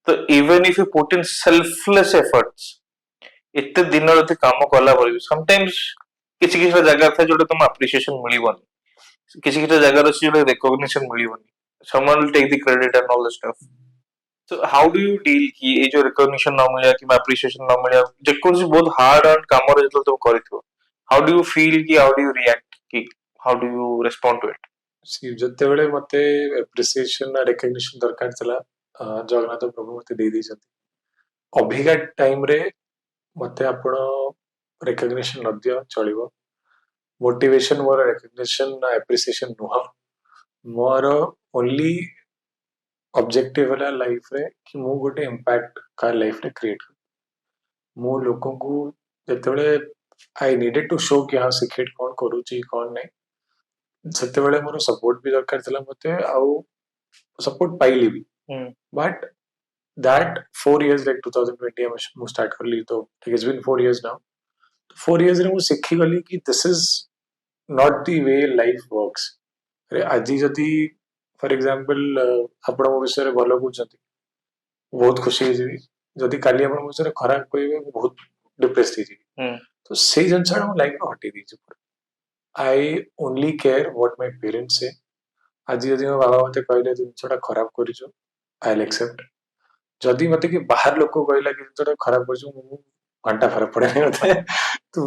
तो even if you put in selfless efforts एते दिन राति काम कला पर समटाइम्स किसी किसी जगह था जोटा तुम अप्रिशिएशन मिलिबनी किसी किसी जगह अछि जोटा recognition मिलिबनी someone will take the credit and all the stuff. So how do you deal कि ये जो recognition ना मिले कि appreciation ना मिले जेकोसी बहुत hard and काम और जितना तुम करिथो how do you feel कि how do you react कि how do you respond to it? See, ଯେତେବେଳେ ମତେ appreciation ଆଉ recognition ଦରକାର ଥିଲା ଜଗନ୍ନାଥ ପ୍ରଭୁ ମତେ ଦେଇ ଦେଇଛନ୍ତି ଅଭିକା ଟାଇମ ରେ ମତେ ଆପଣ recognition ନ ଦିଅ ଚଳିବ motivation ମୋର recognition ନା appreciation ନୁହଁ ମୋର only objective ହେଲା ଲାଇଫ ରେ କି ମୁଁ ଗୋଟେ impact କା ଲାଇଫ ରେ କ୍ରିଏଟ ମୁଁ ଲୋକଙ୍କୁ ଯେତେବେଳେ I needed to show कि हाँ सिक्रेट कौन करूची कौन नहीं ସେତେବେଳେ ମୋର ସପୋର୍ଟ ବି ଦରକାର ଥିଲା ମତେ ଆଉ ସପୋର୍ଟ ପାଇଲି ବି ବଟ୍ that 4 years like 2020 ମୁଁ start करली तो it's been 4 years now 4 years रे ମୁଁ ଶିଖି ଗଲି कि this is not the way life works अरे ଆଜି ଯଦି for example ଆପଣ ମୋ ବିଷୟରେ ଭଲ କହୁଛନ୍ତି ବହୁତ ଖୁସି ହେଇଯିବି ଯଦି କାଲି ଆପଣ ମୋ ବିଷୟରେ ଖରାପ କହିବେ ମୁଁ ବହୁତ ଡିପ୍ରେସ ହେଇଯିବି ତ ସେଇ ଜିନିଷଟା ମୋ ଲାଇଫରେ ହଟେଇ ଦେଇଛି ପୁରା I only care what my parents say ଆଜି ଯଦି ମୋ ବାବା ମତେ କହିଲେ ତୁ ଜିନିଷଟା ଖରାପ କରିଛୁ I'll accept ଯଦି ମତେ କି ବାହାର ଲୋକ କହିଲା କି ଜିନିଷଟା ଖରାପ କରିଛୁ ମୁଁ ଘଣ୍ଟା ଫରକ ପଡେନି ମତେ ତୁ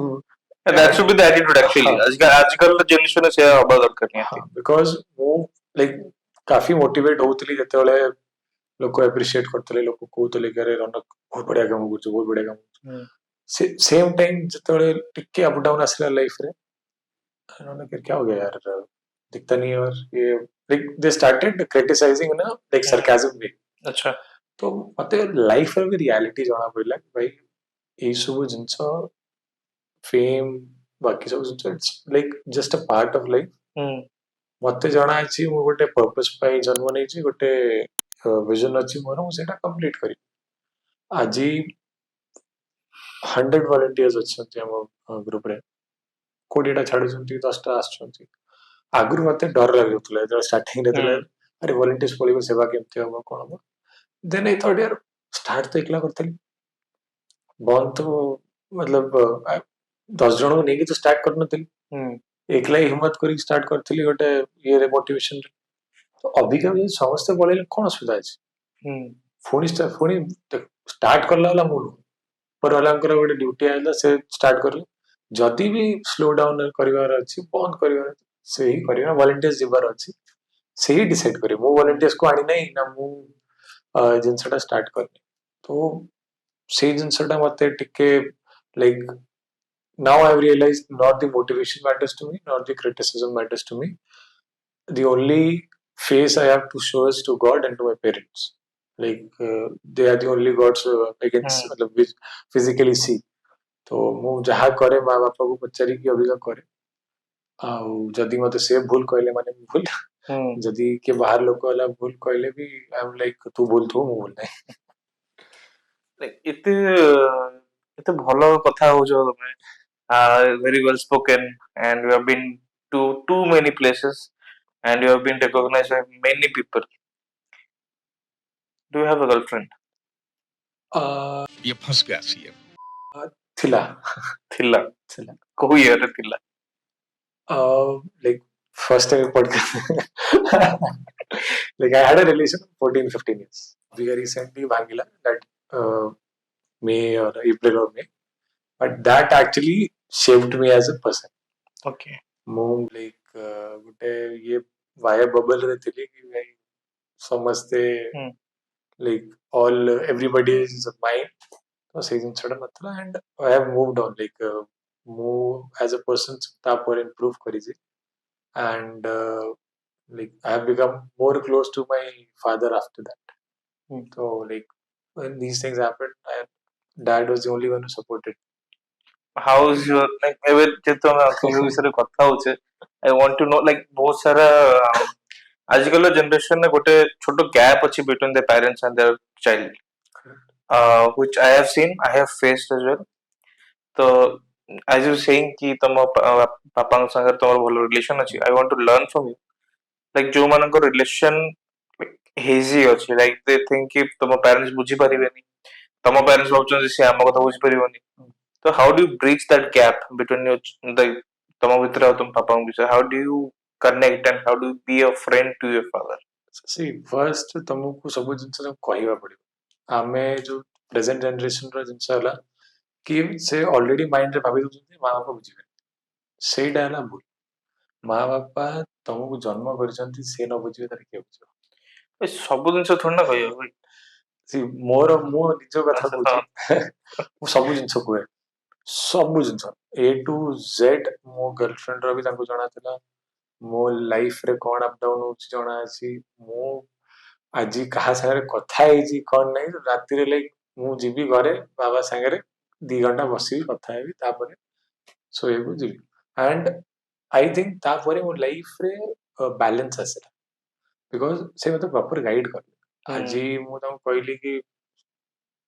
That should be the attitude actually. आजकल जनरेशन से हवा दरकार नहीं because ମୁଁ like काफी मोटिवेट होउतली ଯେତେବେଳେ लोक एप्रिशिएट करतले लोक कहउतले कि अरे रौनक बहुत बढ़िया काम करछु बहुत बढ़िया काम सेम टाइम जेतेବେଳେ टिके अप डाउन आसला लाइफ रे रौनक क्या हो गया यार दिखता नहीं है और ये like they started criticizing ना like sarcasm way अच्छा तो मते लाइफ रे भी रियलिटी जाना पड़ला कि भाई ए सब जिंस फेम बाकी सब जिंस it's like just a part of life मते जଣା अछि मु गोटे पर्पस पाई जन्म नै छी गोटे विजन अछि मोर मु सेटा कंप्लीट करी आजी 100 वॉलंटियर्स अच्छे हम ग्रुप रे कोडीटा छाडु छंती 10 टा आछंती आगुर मते डर लागुतले जो स्टार्टिंग रे तले अरे वॉलंटियर्स पळिबो सेवा केमते हो कोन हो देन आई थॉट यार स्टार्ट तो एकला करतली बंद तो मतलब 10 जण को नेकी तो स्टार्ट करनतली एकला ही हिम्मत करी स्टार्ट करतली गोटे ये रे मोटिवेशन तो अभिका भी समस्त पळेले कोन असुविधा अछि फोनी स्टार्ट करला वाला मूल पर वालांकर गोटे ड्यूटी आइला से स्टार्ट करले जदी भी स्लो डाउन करिवार अछि बंद करिवार से ही करिवा वॉलंटियर्स जिबार अछि से ही डिसाइड करे मो वॉलंटियर्स को आनी नहीं ना मु जिनसटा स्टार्ट करनी तो से जिनसटा मते टिके like now I have realized not the motivation matters to me not the criticism matters to me the only face I have to show is to God and to my parents like they are the only gods I can मतलब physically see तो मु जहा करे माँ बापा को पचारि कि अभिगा करे आउ जदी मते से भूल कहले माने भूल जदी के बाहर लोक वाला भूल कहले भी आई एम लाइक तू भूल थो मु भूल नहीं एते भलो कथा हो जो तमे very well spoken and you have been to too many places and you have been recognized by many people. Do you have a girlfriend? ये फंस गया सी थिला थिला थिला को ईयर थिला like first time podcast like I had a relation 14-15 years we recently Bangila that May or April or May but that actually shaped me as a person okay ମୁଁ like गोटे ये वाया बबल रे थिली कि भाई समझते like all everybody is mine तो से जिनसटा नथला and I have moved on like ମୁଁ as a person तापर improve करिजे and like I have become more close to my father after that so like when these things happened dad was the only one who supported how is your like एबे जेतो हम विषय कथा होचे I want to know like बहुत सारा आजकल generation में गोटे छोटो गैप अछि between the parents and their child which I have seen I have faced as well तो as you saying कि तम पापा संगे तमर भलो रिलेशन अछि I want to learn from you like जो मानकर रिलेशन हेजी अच्छी लाइक दे थिंक कि तुम पेरेंट्स बुझी परिबेनी तुम पेरेंट्स भावुछन जे से हम कथा बुझी परिबोनी तो how do you bridge that gap between your the तुम भितर और तुम पापा के how do you connect and how do be a friend to your father see first तुमको सब जिनस कहवा पड़ो आमे जो प्रेजेंट जनरेशन जिनस है कि से ऑलरेडी माइंड रे भाभी दउछन माँ बापा बुझे सेटा है भूल माँ बापा तुमको जन्म कर से न बुझे तार किए बुझे सब जिन थोड़ी ना कह भाई सी मोर मो निज कथा अच्छा कहूँ हाँ ମୁଁ ସବୁ ଜିନିଷ କୁହେ ସବୁ ଜିନିଷ A to Z ମୋ गर्लफ्रेंड ର ବି ତାଙ୍କୁ ଜଣା ଥିଲା ମୋ ଲାଇଫ ରେ କଣ ଅପ ଡାଉନ ହଉଛି ଜଣା ଅଛି ମୁଁ ଆଜି କାହା ସାଙ୍ଗରେ କଥା ହେଇଛି କଣ ନାହିଁ ରାତିରେ ଲାଇକ ମୁଁ ଯିବି ଘରେ ବାବା ସାଙ୍ଗରେ 2 ଘଣ୍ଟା ବସିବି କଥା ହେବି ତାପରେ ଶୋଇବାକୁ ଯିବି ଆଣ୍ଡ ଆଇ ଥିଙ୍କ ତାପରେ ମୋ ଲାଇଫ ରେ ବାଲାନ୍ସ ଆସିଲା ବିକଜ ସେ ମତେ ପ୍ରପର ଗାଇଡ କଲେ ଆଜି ମୁଁ ତାଙ୍କୁ କହିଲି କି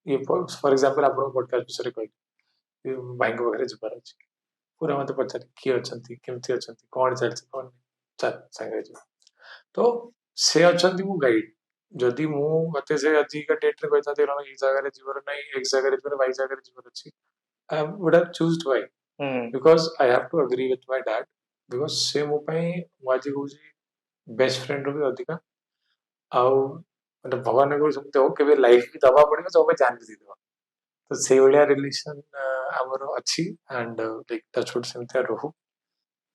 ये फॉर एग्जांपल आप पॉडकास्ट विषय कहली भाई पाखे जबार अच्छे पूरा मत पचारे किए अच्छा केमती अच्छा कौन चलती कौन चल सांगे जा तो से अच्छा मो गाइड जदि मु मते से आज का डेट रे कहता ये जगह जीवर नहीं एक जगह जीवर वाई जगह जीवर अच्छी I would have choosed Y because I have to agree with my dad because से मो पई मु आज कहूँ बेस्ट फ्रेंड रो भी अधिका आउ मतलब भगवान को समझते हो केबे लाइफ भी दबा पड़ेगा जो मैं जान भी दीदवा तो से भलिया रिलेशन आमर अच्छी एंड लाइक टच वुड सेमती रहू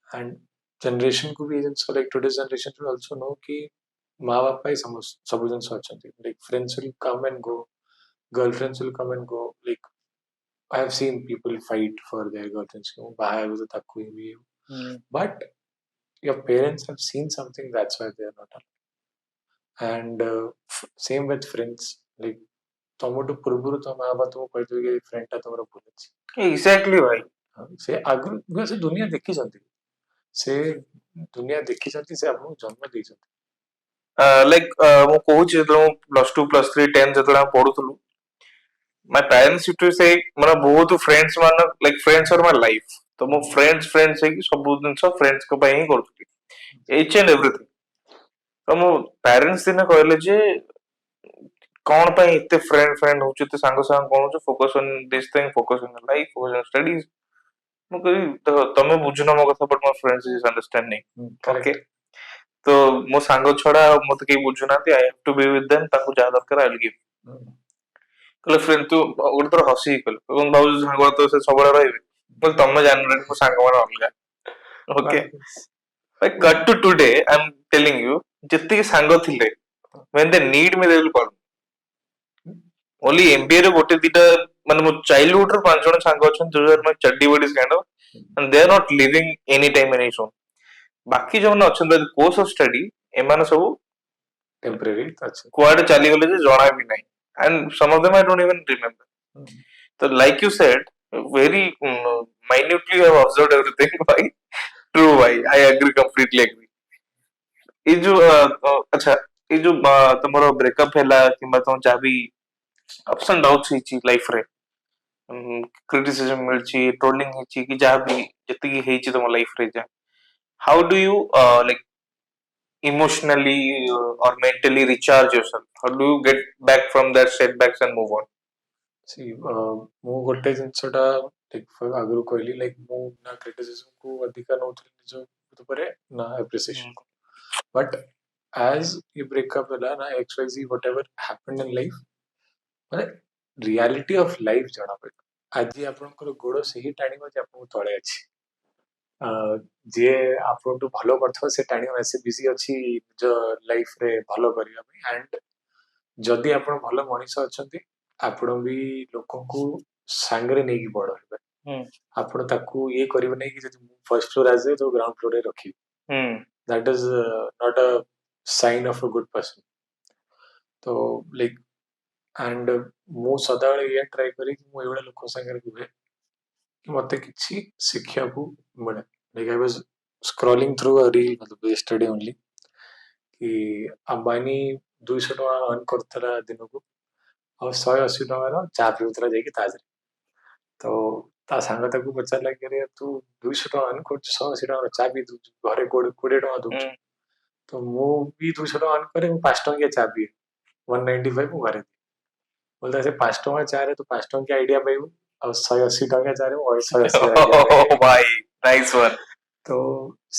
एंड जनरेशन को भी जिनस like today generation to also know कि माँ बापा ही सब जिनस अच्छा like friends will come and go girlfriends will come and go like I have seen people fight for their girlfriends को बाहर भी तो तक कोई भी but your parents have seen something that's why they are not and same with friends like तुमठू पूर्व तो माँ बाप तुमको कहते कि फ्रेंडटा तुम भूल अच्छी एग्जैक्टली भाई से आगु से दुनिया देखी से दुनिया देखी से आपको जन्म दी लाइक मु कहूँ जो प्लस टू प्लस थ्री 10 जो पढ़ुलु my parents used to say मतलब बहुत फ्रेंड्स मान like friends are my life तो मो फ्रेंड्स है कि सब जिंस फ्रेंड्स को ही करथि एच एंड एवरीथिंग तो मो पेरेंट्स दिन कहले जे कौन पे इतने फ्रेंड फ्रेंड हो तो सांग सांग कौन हो focus on this thing focus on life focus on studies मु कही तो तमे बुझुना मो कथा but my friends is understanding okay तो मो सांग छड़ा मते के बुझुना I have to be with them ताको जा दरकार आई विल गिव कहले फ्रेंड तू गोटे थोड़ा हसी कहले कौन भाव सांग तो से सबरा रहबे बोल तमे जान मो सांग माने अलगा okay like cut to today I'm telling you जितने सांग थिले when they need me they will call me only MBA रे गोटे दिटा माने मो चाइल्डहुड रे 5 जण सांग अछन जो my chaddi buddy kind of and they are not living any time any soon बाकी जो माने अछन द कोर्स ऑफ स्टडी एमाने सब टेम्परेरी अच्छा कुआडे चली गले जे जणा भी नहीं and some of them I don't even remember so like you said very minutely I have observed everything by true भाई I agree completely agree ये जो अच्छा ये जो तुमरो ब्रेकअप हैला किंबा तुम जाबी अप्स एंड डाउन्स हिची लाइफ रे क्रिटिसिज्म मिलची ट्रोलिंग हिची कि जाबी जति हेची तुम लाइफ रे जा how do you like emotionally or mentally recharge yourself how do you get back from that setbacks and move on सी मु गोटे जिनसटा लाइक आगु कहली लाइक मु ना क्रिटिसिज्म को अधिका नउथली निज ऊपर ना एप्रिसिएशन को बट एज ये ब्रेकअप होला ना XYZ whatever happened in life माने रियलिटी ऑफ लाइफ जाना पड़े आज आपनकर गोड़ से ही टाणी जे आपन तळे अछि जे आपन तो भलो करथो से टाणी ऐसे बिजी अछि जो लाइफ रे भलो करिया एंड जदि आपण भलो मनीष अछंती आपण भी लोकन को सांगरे नै की बड़ हेबे आपण ताकू ये करिवे नै कि जदि फर्स्ट फ्लोर आजे तो ग्राउंड फ्लोर रे रखी that is not a sign of a good person तो लाइक एंड मु सदाळे ये ट्राई करी कि मु एवडा लोक संगे कुहे कि मते किछि शिक्षा को मिले like I was scrolling through a reel मतलब यस्टरडे ओनली कि अंबानी 200 टका अर्न करतला दिन को और 180 टकार चा पिउतला जाइए ताजरे तो ता सांग ताकू पचारला कि रे तू 200 टका अर्न कर 180 टका चा पी दू घरे 20 टका दू तो ମୁଁ ବି 200 ଟଙ୍କା ଅନ୍ କରେ ମୁଁ 5 ଟଙ୍କିଆ ଚା ପିଏ 195 ମୁଁ ଘରେ बोलता ऐसे 5 टଙ୍କା ଚାରେ ତୁ 5 ଟଙ୍କିଆ ଆଇଡିଆ ପାଇବୁ ଆଉ 180 ଟଙ୍କିଆ ଚାରେ ମୁଁ 180 ଆଇଡିଆ ପାଇବି Oh भाई, nice one. तो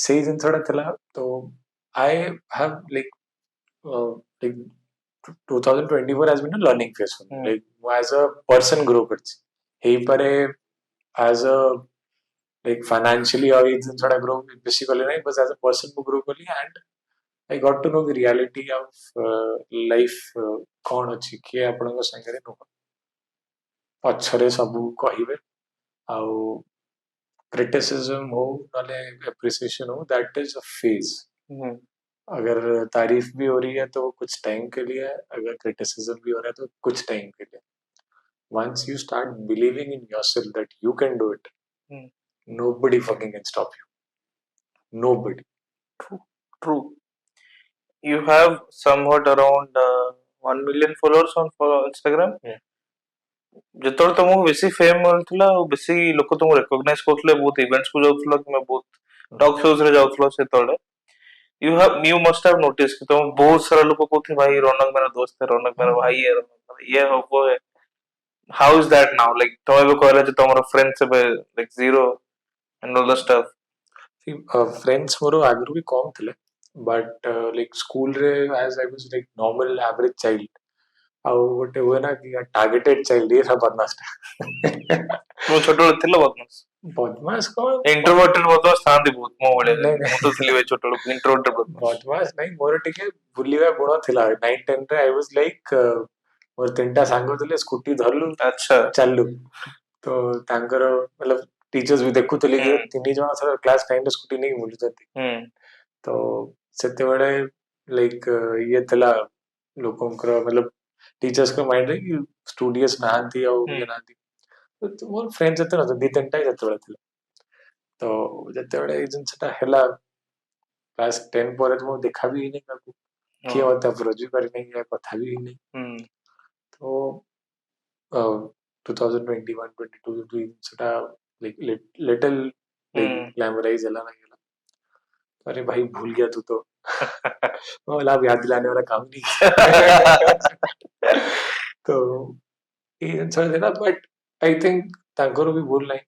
ସେଇ ଜିନିଷଟା ଥିଲା ତ I have like like 2024 has been a learning phase for me. Like ମୁଁ as a person grow କରିଛି ହେଇପାରେ as a like financially ଆଉ ଏଇ ଜିନିଷଟା grow ବେଶୀ କଲି ନାହିଁ but as a person ମୁଁ grow କଲି and I got to know the reality of life କଣ ଅଛି କିଏ ଆପଣଙ୍କ ସାଙ୍ଗରେ ନୁହଁ ପଛରେ ସବୁ କହିବେ ଆଉ क्रिटिसिज्म हो नाले एप्रिसिएशन हो दैट इज अ फेज अगर तारीफ भी हो रही है तो कुछ टाइम के लिए है अगर क्रिटिसिज्म भी हो रहा है तो कुछ टाइम के लिए once you start believing in yourself that you can do it nobody fucking can stop you nobody True. You have somewhat around 1 million followers on Instagram. Yeah. ଯେତେବେଳେ ତମକୁ ବେଶୀ ଫେମ୍ ମିଳୁଥିଲା ଆଉ ବେଶୀ ଲୋକ ତମକୁ ରେକଗ୍ନାଇଜ କରୁଥିଲେ ବହୁତ ଇଭେଣ୍ଟସ୍ କୁ ଯାଉଥିଲ କିମ୍ବା ବହୁତ ଟକ୍ ଶୋଜ୍ ରେ ଯାଉଥିଲ ସେତେବେଳେ you must have noticed कि तुम बहुत सारा लोग कହୁଥିଲେ भाई रौनक मेरा दोस्त है रौनक मेरा भाई है ये है वो है how is that now like ତମେ ଏବେ କହିଲ ଯେ ତମର friends ଏବେ like zero and all the stuff friends मोर आगु भी कम थे बट लाइक स्कूल रे as I was like normal average child ଆଉ ଗୋଟେ ହୁଏ ନା କି ଟାର୍ଗେଟେଡ ଚାଇଲ୍ଡ ଏ ବଦମାସ ମୁଁ ଛୋଟବେଳେ ଥିଲ ବଦମାସ ବଦମାସ କଣ इंट्रोवर्टेड बदमाश ଥାନ୍ତି ବହୁତ ମୋ ଭଳିଆ ନାଇଁ ନାଇଁ ମୁଁ ତ ଥିଲି ଭାଇ ଛୋଟବେଳୁ इंट्रोवर्टेड ବଦମାସ ବଦମାସ ନାଇଁ ମୋର ଟିକେ ବୁଲିବା ଗୁଣ ଥିଲା 9 10 ରେ ଆଇ वाज ଲାଇକ ମୋର ତିନିଟା ସାଙ୍ଗ ଥିଲେ ସ୍କୁଟି ଧରଲୁ ଆଚ୍ଛା ଚାଲୁ ତ ତାଙ୍କର मतलब टीचर्स भी ଦେଖୁଥିଲେ କି ତିନି ଜଣ ଥର କ୍ଲାସ 9 ରେ ସ୍କୁଟି ନେଇକି ବୁଲୁଛନ୍ତି ତ ସେତେବେଳେ ଲାଇକ ଇଏ ଥିଲା ଲୋକଙ୍କର मतलब टीचर्स को माइंड रे कि स्टूडियस नाହାନ୍ତି ଆଉ ଇଏ ନାହାନ୍ତି ତ ମୋର ଫ୍ରେଣ୍ଡ ଯେତେ ନଥିଲେ ଦି ତିନିଟା ଯେତେବେଳେ ଥିଲେ ତ ଯେତେବେଳେ ଏଇ ଜିନିଷଟା ହେଲା କ୍ଲାସ 10 ପରେ ତ ମୁଁ ଦେଖା ବି ହେଇନି କାହାକୁ କିଏ ମତେ ଅପ୍ରୋଚ୍ ବି କରିନି କଥା ବି ହେଇନି तो 2021 22 ଦୁଇ ଜିନିଷଟା लिटिल ग्लैमराइज ହେଲା ना गेला अरे भाई भूल गया तू तो बोला अब याद दिलाने वाला काम नहीं तो ये जिनिष ଥିଲା बट आई थिंक ତାଙ୍କର ବି ଭୁଲ ନାହିଁ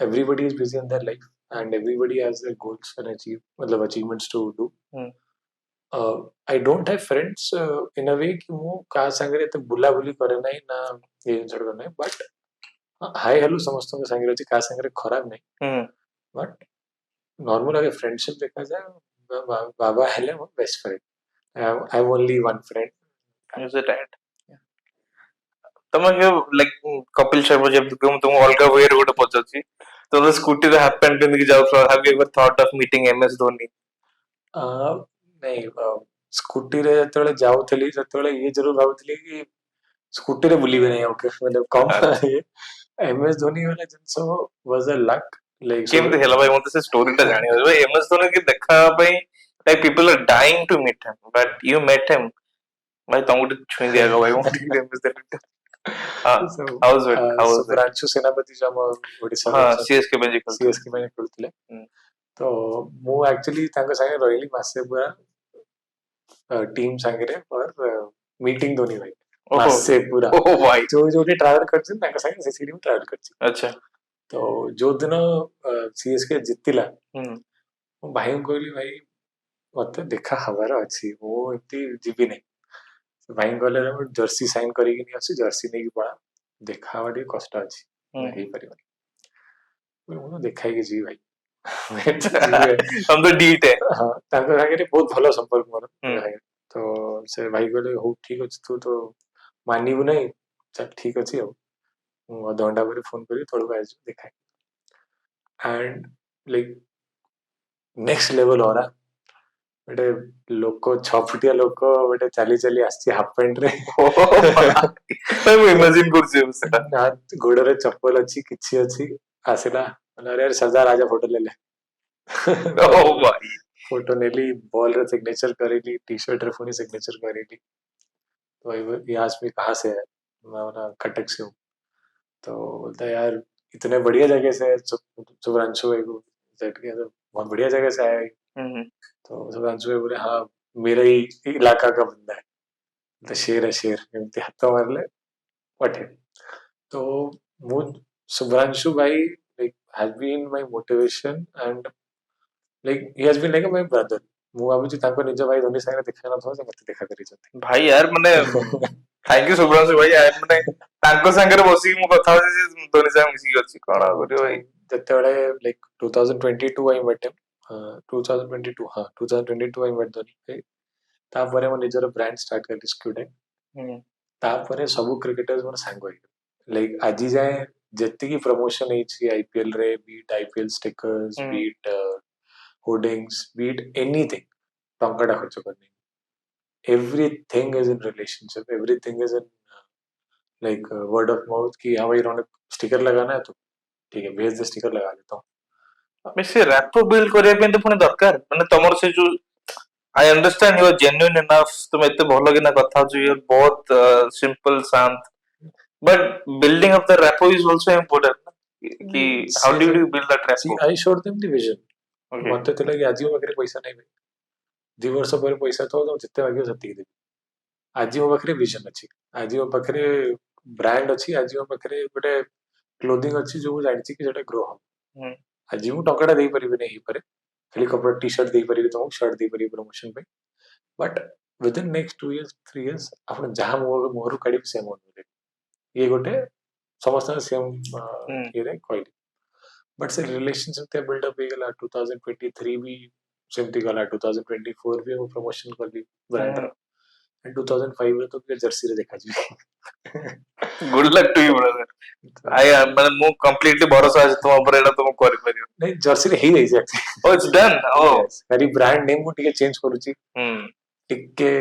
everybody is busy in their life and everybody has their goals and achieve मतलब achievements to do I don't have friends in a way कि ମୁଁ କାହା ସାଙ୍ଗରେ ଏତେ ବୁଲାବୁଲି କରେ ନାହିଁ ନା ଏ ଜିନିଷ କରେ ନାହିଁ ବଟ୍ हाय हेलो ସମସ୍ତଙ୍କ ସାଙ୍ଗରେ ଅଛି କାହା ସାଙ୍ଗରେ ଖରାପ ନାହିଁ ବଟ୍ नॉर्मल अगर फ्रेंडशिप देखा जाए बाबा हेले ମୋ best friend I have only one friend is it right ତମେ like କପିଲ ଶର୍ମା ଯେମିତି ମୁଁ ତୁମକୁ ଅଲଗା ୱେ ରେ ଗୋଟେ ପଚାରୁଛି ତମେ ସ୍କୁଟିରେ ହାଫ ପ୍ୟାଣ୍ଟ ପିନ୍ଧିକି ଯାଉଥିଲ have you ever thought of meeting MS Dhoni नहीं ସ୍କୁଟିରେ ଯେତେବେଳେ ଯାଉଥିଲି ସେତେବେଳେ ଇଏ ଜରୁର ଭାବୁଥିଲି କି ସ୍କୁଟିରେ ବୁଲିବେ ନାହିଁ ଓକେ मतलब କମ MS ଧୋନି वाला ଜିନିଷ was a luck like କେମିତି ହେଲା ଭାଇ ମତେ ସେ ଷ୍ଟୋରିଟା ଜାଣିବାର ଅଛି ଭାଇ MS ଧୋନି କି ଦେଖା ପାଇଁ like people are dying to meet him but you met him ଭାଇ ତମକୁ ଟିକେ ଛୁଇଁ ଦିଆଗଲା ଭାଇ ମୁଁ ଟିକେ MS Dhoni how was it Subhranshu ସେନାପତି जो ଆମ ଓଡିଶା CSK ପାଇଁ CSK ପାଇଁ ଖେଳୁଥିଲେ ତ ମୁଁ ଆକ୍ଚୁଆଲି ତାଙ୍କ ସାଙ୍ଗେ ରହିଲି ମାସେ ପୁରା टीम ସାଙ୍ଗରେ पर मीटिंग धोनी भाई मासे पूरा ओ भाई जो जो भी ट्रैवल करछन ताका संगे सीसीडी में ट्रैवल करछि अच्छा तो जो दिन सीएसके जितिला ମୁଁ ଭାଇଙ୍କୁ କହିଲି ଭାଇ ମତେ ଦେଖା ହବାର ଅଛି ମୁଁ ଏମିତି ଯିବି ନାହିଁ ଭାଇଙ୍କୁ କହିଲେ ମୁଁ ଜର୍ସି ସାଇନ୍ କରିକି ନେଇ ଆସି ଜର୍ସି ନେଇକି ପଳା ଦେଖା ହବା ଟିକେ କଷ୍ଟ ଅଛି ହେଇପାରିବନି ମୁଁ ଦେଖାଇକି ଯିବି ଭାଇ हम तो डीट है ହଁ ତାଙ୍କ ସାଙ୍ଗରେ ବହୁତ ଭଲ ସମ୍ପର୍କ ମୋର ତ ସେ ଭାଇ କହିଲେ ହଉ ଠିକ ଅଛି ତୁ ତ ମାନିବୁ ନାହିଁ ଚାଲ ଠିକ ଅଛି ଆଉ ମୁଁ ଅଧଘଣ୍ଟା ପରେ ଫୋନ କରିବି ତଳକୁ ଆସିଯିବୁ ଦେଖା एंड लाइक नेक्स्ट लेवल हो रहा ଗୋଟେ ଲୋକ 6 ଫୁଟିଆ ଲୋକ ଗୋଟେ ଚାଲି ଚାଲି ଆସିଛି ହାଫ ପ୍ୟାଣ୍ଟ ରେ ମୁଁ ଇମାଜିନ କରୁଛି ସେଟା ଗୋଡରେ ଚପଲ ଅଛି କିଛି ଅଛି ଆସିଲା अरे सरदार राजा फोटो ले ले ओ भाई फोटो नेली बॉल रे सिग्नेचर करेली टी शर्ट रे फोनी सिग्नेचर करेली तो ये आज भी कहाँ से है मैं बोला कटक से हूँ तो बोलता है यार इतने बढ़िया जगह से सुभ्रांशु भाई को बहुत बढ़िया जगह से आया तो सुधांशु भाई बोले हाँ मेरा ही इलाका का बंदा है, तो शेर है शेर, एमती हाथ मारले पठे। तो ମୁଁ Subhranshu bhai like has been my motivation and like he has been like my brother। ମୁଁ ଭାବୁଛି ତାଙ୍କ ନିଜ ଭାଇ ଧୋନି ସାଙ୍ଗରେ ଦେଖା ନଥିବ ସେ ମତେ ଦେଖା କରିଛନ୍ତି। ଭାଇ यार ମାନେ ଥ୍ୟାଙ୍କ ୟୁ ଶୁଭ୍ରାଂଶୁ ଭାଇ यार ମାନେ ତାଙ୍କ ସାଙ୍ଗରେ ବସିକି ମୁଁ କଥା ହଉଛି ଯେ ଧୋନି ସାଙ୍ଗେ ମିଶିକି ଅଛି କଣ କରିବ ଭାଇ। ଯେତେବେଳେ like 2022 I met him, 2022 ହଁ 2022 I met ଧୋନି ଭାଇ। ତାପରେ ମୁଁ ନିଜର ବ୍ରାଣ୍ଡ ଷ୍ଟାର୍ଟ କଲି ସ୍କ୍ୟୁଡେଣ୍ଟ। ତାପରେ ସବୁ କ୍ରିକେଟର୍ସ ମୋର ସାଙ୍ଗ ହେଇଗଲେ। ଲାଇକ୍ ଆଜି ଯାଏ ଯେତିକି ପ୍ରମୋସନ ହେଇଛି ଆଇପିଏଲ ରେ, be it IPL stickers, be it hoardings, be it anything, ଟଙ୍କାଟା ଖର୍ଚ୍ଚ କରିନି। Everything is in relationship, everything is in like word of mouth कि हाँ भाई रौनक स्टिकर लगाना है तो ठीक है भेज दे, स्टिकर लगा देता हूँ। ବେଶୀ ରାପୋ ବିଲ୍ଡ କରିବା ପାଇଁ ତ ପୁଣି ଦରକାର ମାନେ ତମର ସେ ଯୋଉ I understand you are genuine enough, तुम एते भलो किना कथा हो, यू आर बहुत सिंपल शांत, but building up the rapport is also important कि how do you build that See, rapport. I showed them the vision। Okay ମତେ ଥିଲା କି ଆଜି ମୋ ପାଖରେ ପଇସା ନାହିଁ ଭାଇ, 2 ବର୍ଷ ପରେ ପଇସା ଥିବ ତ ଯେତେ ମାଗିବ ସେତିକି ଦେବି। ଆଜି ମୋ ପାଖରେ ଭିଜନ ଅଛି, ଆଜି ମୋ ପାଖରେ ବ୍ରାଣ୍ଡ ଅଛି, ଆଜି ମୋ ପାଖରେ ଗୋଟେ କ୍ଲୋଦିଂ ଅଛି ଯୋଉ ମୁଁ ଜାଣିଛି କି ସେଟା ଗ୍ରୋ ହବ। ଆଜି ମୁଁ ଟଙ୍କାଟା ଦେଇପାରିବିନି ହେଇପାରେ, ଖାଲି କପଡ଼ା ଟି ସର୍ଟ ଦେଇପାରିବି ତମକୁ, ସର୍ଟ ଦେଇପାରିବି ପ୍ରମୋସନ ପାଇଁ, but within next 2 years 3 years ଆପଣ ଯାହା ମୁହଁରୁ କାଢିବେ ସେ ମୁହଁରୁ ଦେବେ। ଇଏ ଗୋଟେ ସମସ୍ତଙ୍କ ସେମ୍ ଇଏରେ କହିଲି। बट से रिलेशनशिप ते बिल्डअप ହେଇଗଲା। 2023 ବି ସେମିତି ଗଲା, 2024 ବି ମୁଁ ପ୍ରମୋସନ କଲି ବ୍ରାଣ୍ଡର, एंड 2005 ରେ ତ ପୁରା ଜର୍ସିରେ ଦେଖାଯିବି। Good luck to you brother. I ମାନେ ମୁଁ କମ୍ପ୍ଲିଟଲି ଭରସା ଅଛି ତୁମ ଉପରେ, ଏଟା ତୁମ କରିପାରିବ। ନାଇଁ ଜର୍ସିରେ ହେଇଯାଇଛି actually। ଓ ଇଟ୍ସ ଡନ୍। ଓ ଖାଲି ବ୍ରାଣ୍ଡ ନେମ୍ ମୁଁ ଟିକେ ଚେଞ୍ଜ କରୁଛି, ଟିକେ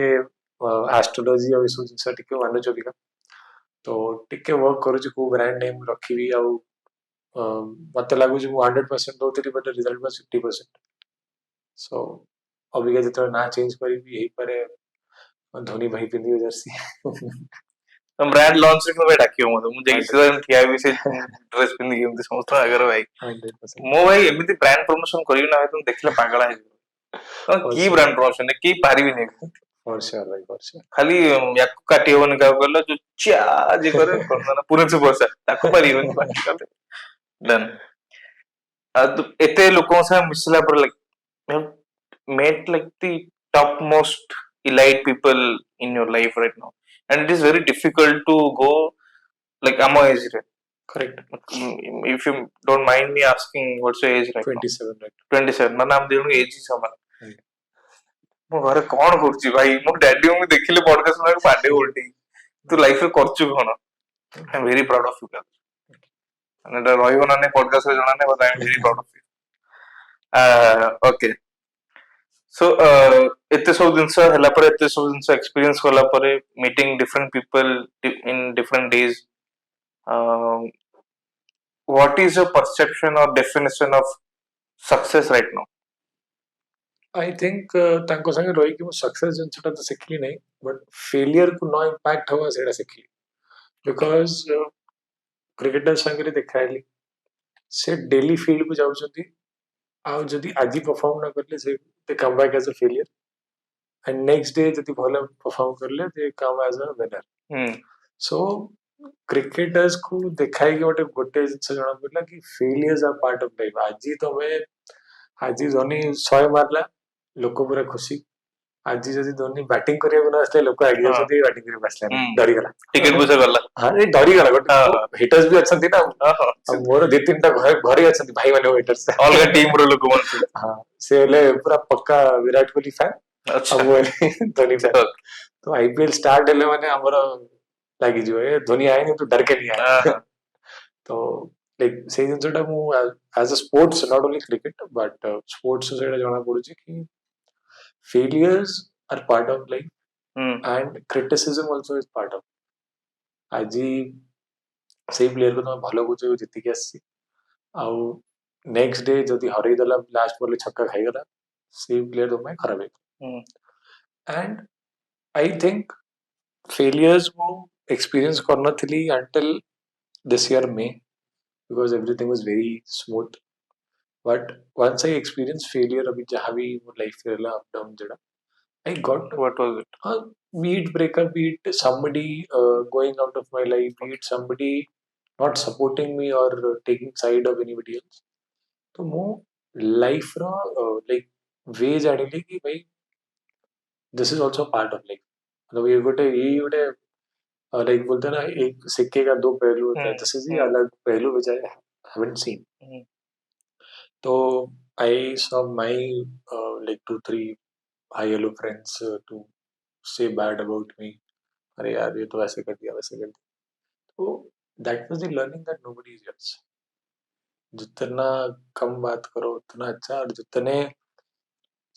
ଆଷ୍ଟ୍ରୋଲୋଜି ଆଉ ଏସବୁ ଜିନିଷ ଟିକେ ମାନୁଛି ଅବିକା, ତ ଟିକେ वर्क କରୁଛି କୋଉ ବ୍ରାଣ୍ଡ ନେମ୍ ରଖିବି। ଆଉ ମତେ ଲାଗୁଛି ମୁଁ 100% ଦଉଥିଲି ବଟ୍ ରିଜଲ୍ଟ ବାସ୍ 50%। ସो ଅବିକା ଯେତେବେଳେ ନା ଚେଞ୍ଜ କରିବି ହେଇପାରେ ଧୋନି ଭାଇ ପିନ୍ଧିବେ ଜର୍ସି। ତମ ବ୍ରାଣ୍ଡ ଲଞ୍ଚ ରେ କେବେ ଡାକିବ ମତେ, ମୁଁ ଯାଇକି ସିଧା ଠିଆ ହେବି ସେ ଡ୍ରେସ ପିନ୍ଧିକି ଏମିତି ସମସ୍ତଙ୍କ ଆଗରେ। ଭାଇ 100%। ମୁଁ ଭାଇ ଏମିତି ବ୍ରାଣ୍ଡ ପ୍ରମୋସନ କରିବି ନା ଭାଇ, ତମେ ଦେଖିଲେ ପାଗଳା ହେଇଯିବ। ତମେ କି ବ୍ରାଣ୍ଡ ପ୍ରମୋସନ କେହି ପାରିବିନି, For sure ଭାଇ, for sure। ଖାଲି ୟାକୁ କାଟି ହବନି କାହାକୁ କହିଲ ଯୋଉ ଚା ଯେ କରେ ପୁରା ସେ ବର୍ଷା ତାକୁ ପାରିବନି, ବାକି କଲେ ଡନ୍। ଏତେ ଲୋକଙ୍କ ସାଙ୍ଗେ ମିଶିଲା ପରେ like met like the topmost elite people in your life right now, and it is very difficult to go like ଆମ age ରେ। Correct। if you don't mind me asking what's your age right now? 27 right। 27 ମାନେ ଆମ ଦି ଜଣଙ୍କ age ସମାନ। Right। ମୋ ଘରେ କଣ କରୁଛି ଭାଇ, ମୋ ଡାଡି ମୁଁ ଦେଖିଲେ ପଡକାଷ୍ଟ ଶୁଣିବାକୁ ବାଡେ ଓଲଟି, ତୁ ଲାଇଫ ରେ କରୁଛୁ କଣ? I am very proud of you. ମାନେ ଏଟା ରହିବ ନା ନାଇଁ ପଡକାଷ୍ଟରେ ଜଣା ନାହିଁ, but I am very proud of you. Okay so एते सब जिनस हला पर, एते सब जिनस एक्सपीरियंस कला पर, meeting different people in different days, what is your perception और definition of success right now? I think ତାଙ୍କ ସାଙ୍ଗେ ରହିକି ମୁଁ ସକ୍ସେସ୍ ଜିନିଷଟା ତ ଶିଖିଲି ନାହିଁ, ବଟ୍ ଫେଲିୟରକୁ ନ ଇମ୍ପାକ୍ଟ ହବା ସେଇଟା ଶିଖିଲି। ବିକଜ କ୍ରିକେଟର ସାଙ୍ଗରେ ଦେଖା ହେଲି, ସେ ଡେଲି ଫିଲ୍ଡକୁ ଯାଉଛନ୍ତି, ଆଉ ଯଦି ଆଜି ପରଫର୍ମ ନ କଲେ ସେ ଦେ କମ୍ ବ୍ୟାକ୍ ଆଜ୍ ଅ ଫେଲିୟର, एंड नेक्स्ट डे ଯଦି ଭଲ ପରଫର୍ମ କଲେ ଦେ କମ୍ ଆଜ୍ ଅ ୱିନର। ସୋ କ୍ରିକେଟର୍ସ କୁ ଦେଖାଇକି ଗୋଟେ ଜିନିଷ ଜଣା ପଡିଲା କି ଫେଲିୟର୍ସ ଆର୍ ପାର୍ଟ ଅଫ ଲାଇଫ। ଆଜି ଧୋନି 100 ମାରିଲା, ଲୋକ ପୁରା ଖୁସି। ଆଜି ଯଦି ଧୋନି ବ୍ୟାଟିଂ କରିବାକୁ ନ ଆସିଲେ ଲୋକ ଆଗି ଯାଉଛନ୍ତି ବ୍ୟାଟିଂ କରିବାକୁ ଆସିଲାନି, ଡରିଗଲା, ଟିକେଟ ପଇସା ଗଲା। ହଁ ଡରିଗଲା। ଗୋଟେ ହିଟର୍ସ ବି ଅଛନ୍ତି ନା, ଆଉ ମୋର 2-3ଟା ଘରେ ଅଛନ୍ତି ଭାଇ ମାନେ ହିଟର୍ସ, ଅଲଗା ଟିମ ର ଲୋକ ମାନେ। ହଁ ସେ ହେଲେ ପୁରା ପକ୍କା ବିରାଟ କୋହଲି ଫ୍ୟାନ୍, ଆଉ ମୁଁ ହେଲି ଧୋନି ଫ୍ୟାନ୍। ତ ଆଇପିଏଲ ଷ୍ଟାର୍ଟ ହେଲେ ମାନେ ଆମର ଲାଗିଯିବ ଏ ଧୋନି ଆଏନି ତୁ ଡର के नहीं आया। ତ ଲାଇକ୍ ସେଇ ଜିନିଷଟା ମୁଁ ଆଜ ଅ sports, not only cricket but sports ସେଇଟା ଜଣା ପଡୁଛି କି failures are part of life and criticism also is part of। ଆଜି ସେଇ ପ୍ଲେୟରକୁ ତମେ ଭଲ ବୁଝ ଜିତିକି ଆସିଛି, ଆଉ ନେକ୍ସଟ ଡେ ଯଦି ହରେଇ ଦେଲା, ଲାଷ୍ଟ ବଲରେ ଛକା ଖାଇଗଲା, ସେଇ ପ୍ଲେୟର ତମ ପାଇଁ ଖରାପ ହେଇଗଲା। एंड आई थिंक फेलियर्स ମୁଁ ଏକ୍ସପିରିଏନ୍ସ କରିନଥିଲି until this year May, because everything was very smooth। But once I experienced failure, अभी जहाँ भी वो life रहा up down जड़ा, I got What was it? be it breakup, be it somebody going out of my life, be it somebody not supporting me or taking side of anybody else. तो वो life रा like way जाने कि भाई this is also part of life. मतलब ये गोटे like बोलते हैं ना एक सिक्के का दो पहलू होता है. This is the अलग पहलू which I haven't seen. तो I saw my like 2-3 high yellow friends to say bad about me. अरे यार ये तो ऐसे कर दिया वैसे कर दिया. तो that was the learning that nobody is yours. जितना कम बात करो उतना अच्छा और जितने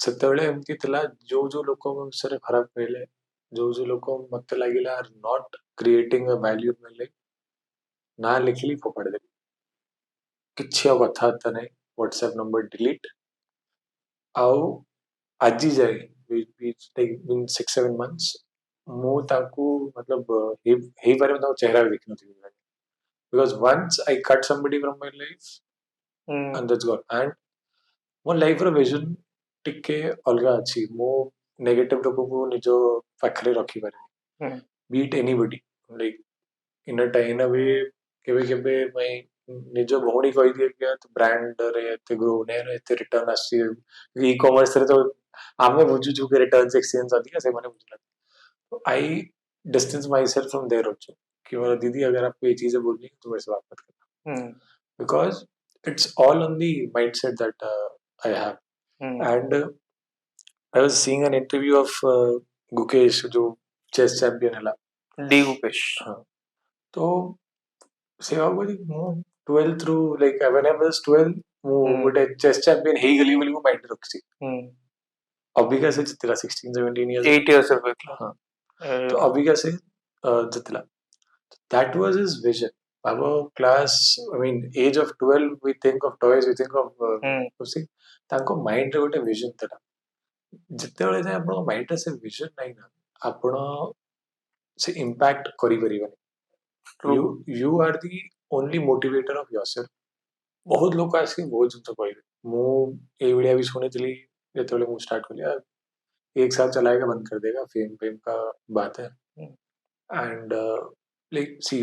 ସେତେବେଳେ ଏମିତି ଥିଲା ଯୋଉ ଲୋକଙ୍କ ବିଷୟରେ ଖରାପ କହିଲେ ଯୋଉ ଲୋକ ମତେ ଲାଗିଲା are not creating a value in my life ନା ଲେଖିଲି ଫୋପାଡ଼ି ଦେଲି କିଛି ଆଉ କଥାବାର୍ତ୍ତା ନାହିଁ WhatsApp ନମ୍ବର ଡିଲିଟ୍ ଆଉ ଆଜି ଯାଏ in 6-7 months ମୁଁ ତାଙ୍କୁ मतलब ହେଇପାରେ ମୁଁ ତାଙ୍କ ଚେହେରା ବି ଦେଖିନଥିବି because once I cut somebody from my life and that's gone and ମୋ ଲାଇଫର vision ଟିକେ ଅଲଗା ଅଛି ମୁଁ ନେଗେଟିଭ ଲୋକକୁ ନିଜ ପାଖରେ ରଖିପାରେନି be it anybody like in a way କେବେ କେବେ ପାଇଁ ନିଜ ଭଉଣୀ କହିଦିଏ କି ତୁ ବ୍ରାଣ୍ଡରେ ଏତେ ଗ୍ରୋ ନାହିଁ ଏତେ ରିଟର୍ନ ଆସିଛି ଇ କମର୍ସରେ ତ ଆମେ ବୁଝୁଛୁ କି ରିଟର୍ନ ଏକ୍ସଚେଞ୍ଜ ଅଧିକା ସେମାନେ ବୁଝୁନାହାନ୍ତି I distance myself from there also कि मतलब दीदी अगर आपको ये चीजें बोलनी है तो मेरे से बात मत करना because it's all on the mind set that I have and I was seeing an interview of Gukesh जो चेस चैंपियन है D. Upesh. हाँ तो सेवा बोली ମୁଁ 12 through like when I was 12 ମୁଁ ଗୋଟେ ଚେସ୍ ଚାମ୍ପିୟନ ହେଇଗଲି ବୋଲି ମୁଁ ମାଇଣ୍ଡ ରଖିଛି ଅବିକା ସେ ଜିତିଲା 16-17 years 8 years of it. हाँ तो अबिका से जितला that was his vision our class I mean age of 12 we think of toys we think of see ତାଙ୍କ ମାଇଣ୍ଡରେ ଗୋଟେ vision ଥିଲା ଯେତେବେଳେ ଯାଏ ଆପଣଙ୍କ ମାଇଣ୍ଡରେ ସେ vision ନାହିଁ ନା ଆପଣ ସେ impact କରିପାରିବେନି you are the only motivator of yourself ବହୁତ ଲୋକ ଆସିକି ବହୁତ ଜିନିଷ କହିବେ ମୁଁ ଏଇଭଳିଆ ବି ଶୁଣିଥିଲି ଯେତେବେଳେ ମୁଁ ଷ୍ଟାର୍ଟ କଲି एक साल चलाएगा बंद कर देगा फेम का बात है and like see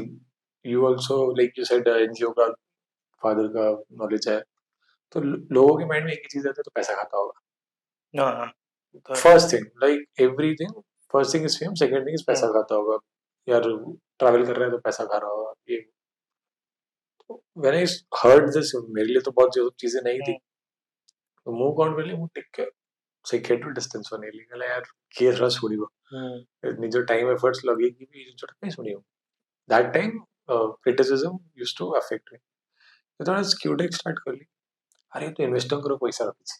you also like you said NGO का फादर का नॉलेज है तो लोगों के माइंड में एक ही चीज आता है तो पैसा खाता होगा first thing like everything first thing is fame second thing is पैसा खाता होगा यार ट्रैवल कर रहा है तो पैसा खा रहा होगा ये व्हेन आई हर्ड दिस मेरे लिए तो बहुत चीजें नहीं थी तो मुंह कौन बोले मुंह टिक के सेकेंड डिस्टेंस बनेली गला यार केरा ଶୁଣିବ ନିଜ ଟାଇମ ଏଫର୍ଟସ ଲଗେଇକି ବି ଜିନିଷଟା କାଇଁ ଶୁଣିବ that time criticism used to affect me ଯେତେବେଳେ ସ୍କ୍ୟୁଟେକ୍ ଷ୍ଟାର୍ଟ କଲି ଆରେ ତୁ ଇନଭେଷ୍ଟରଙ୍କର ପଇସା ରଖିଛି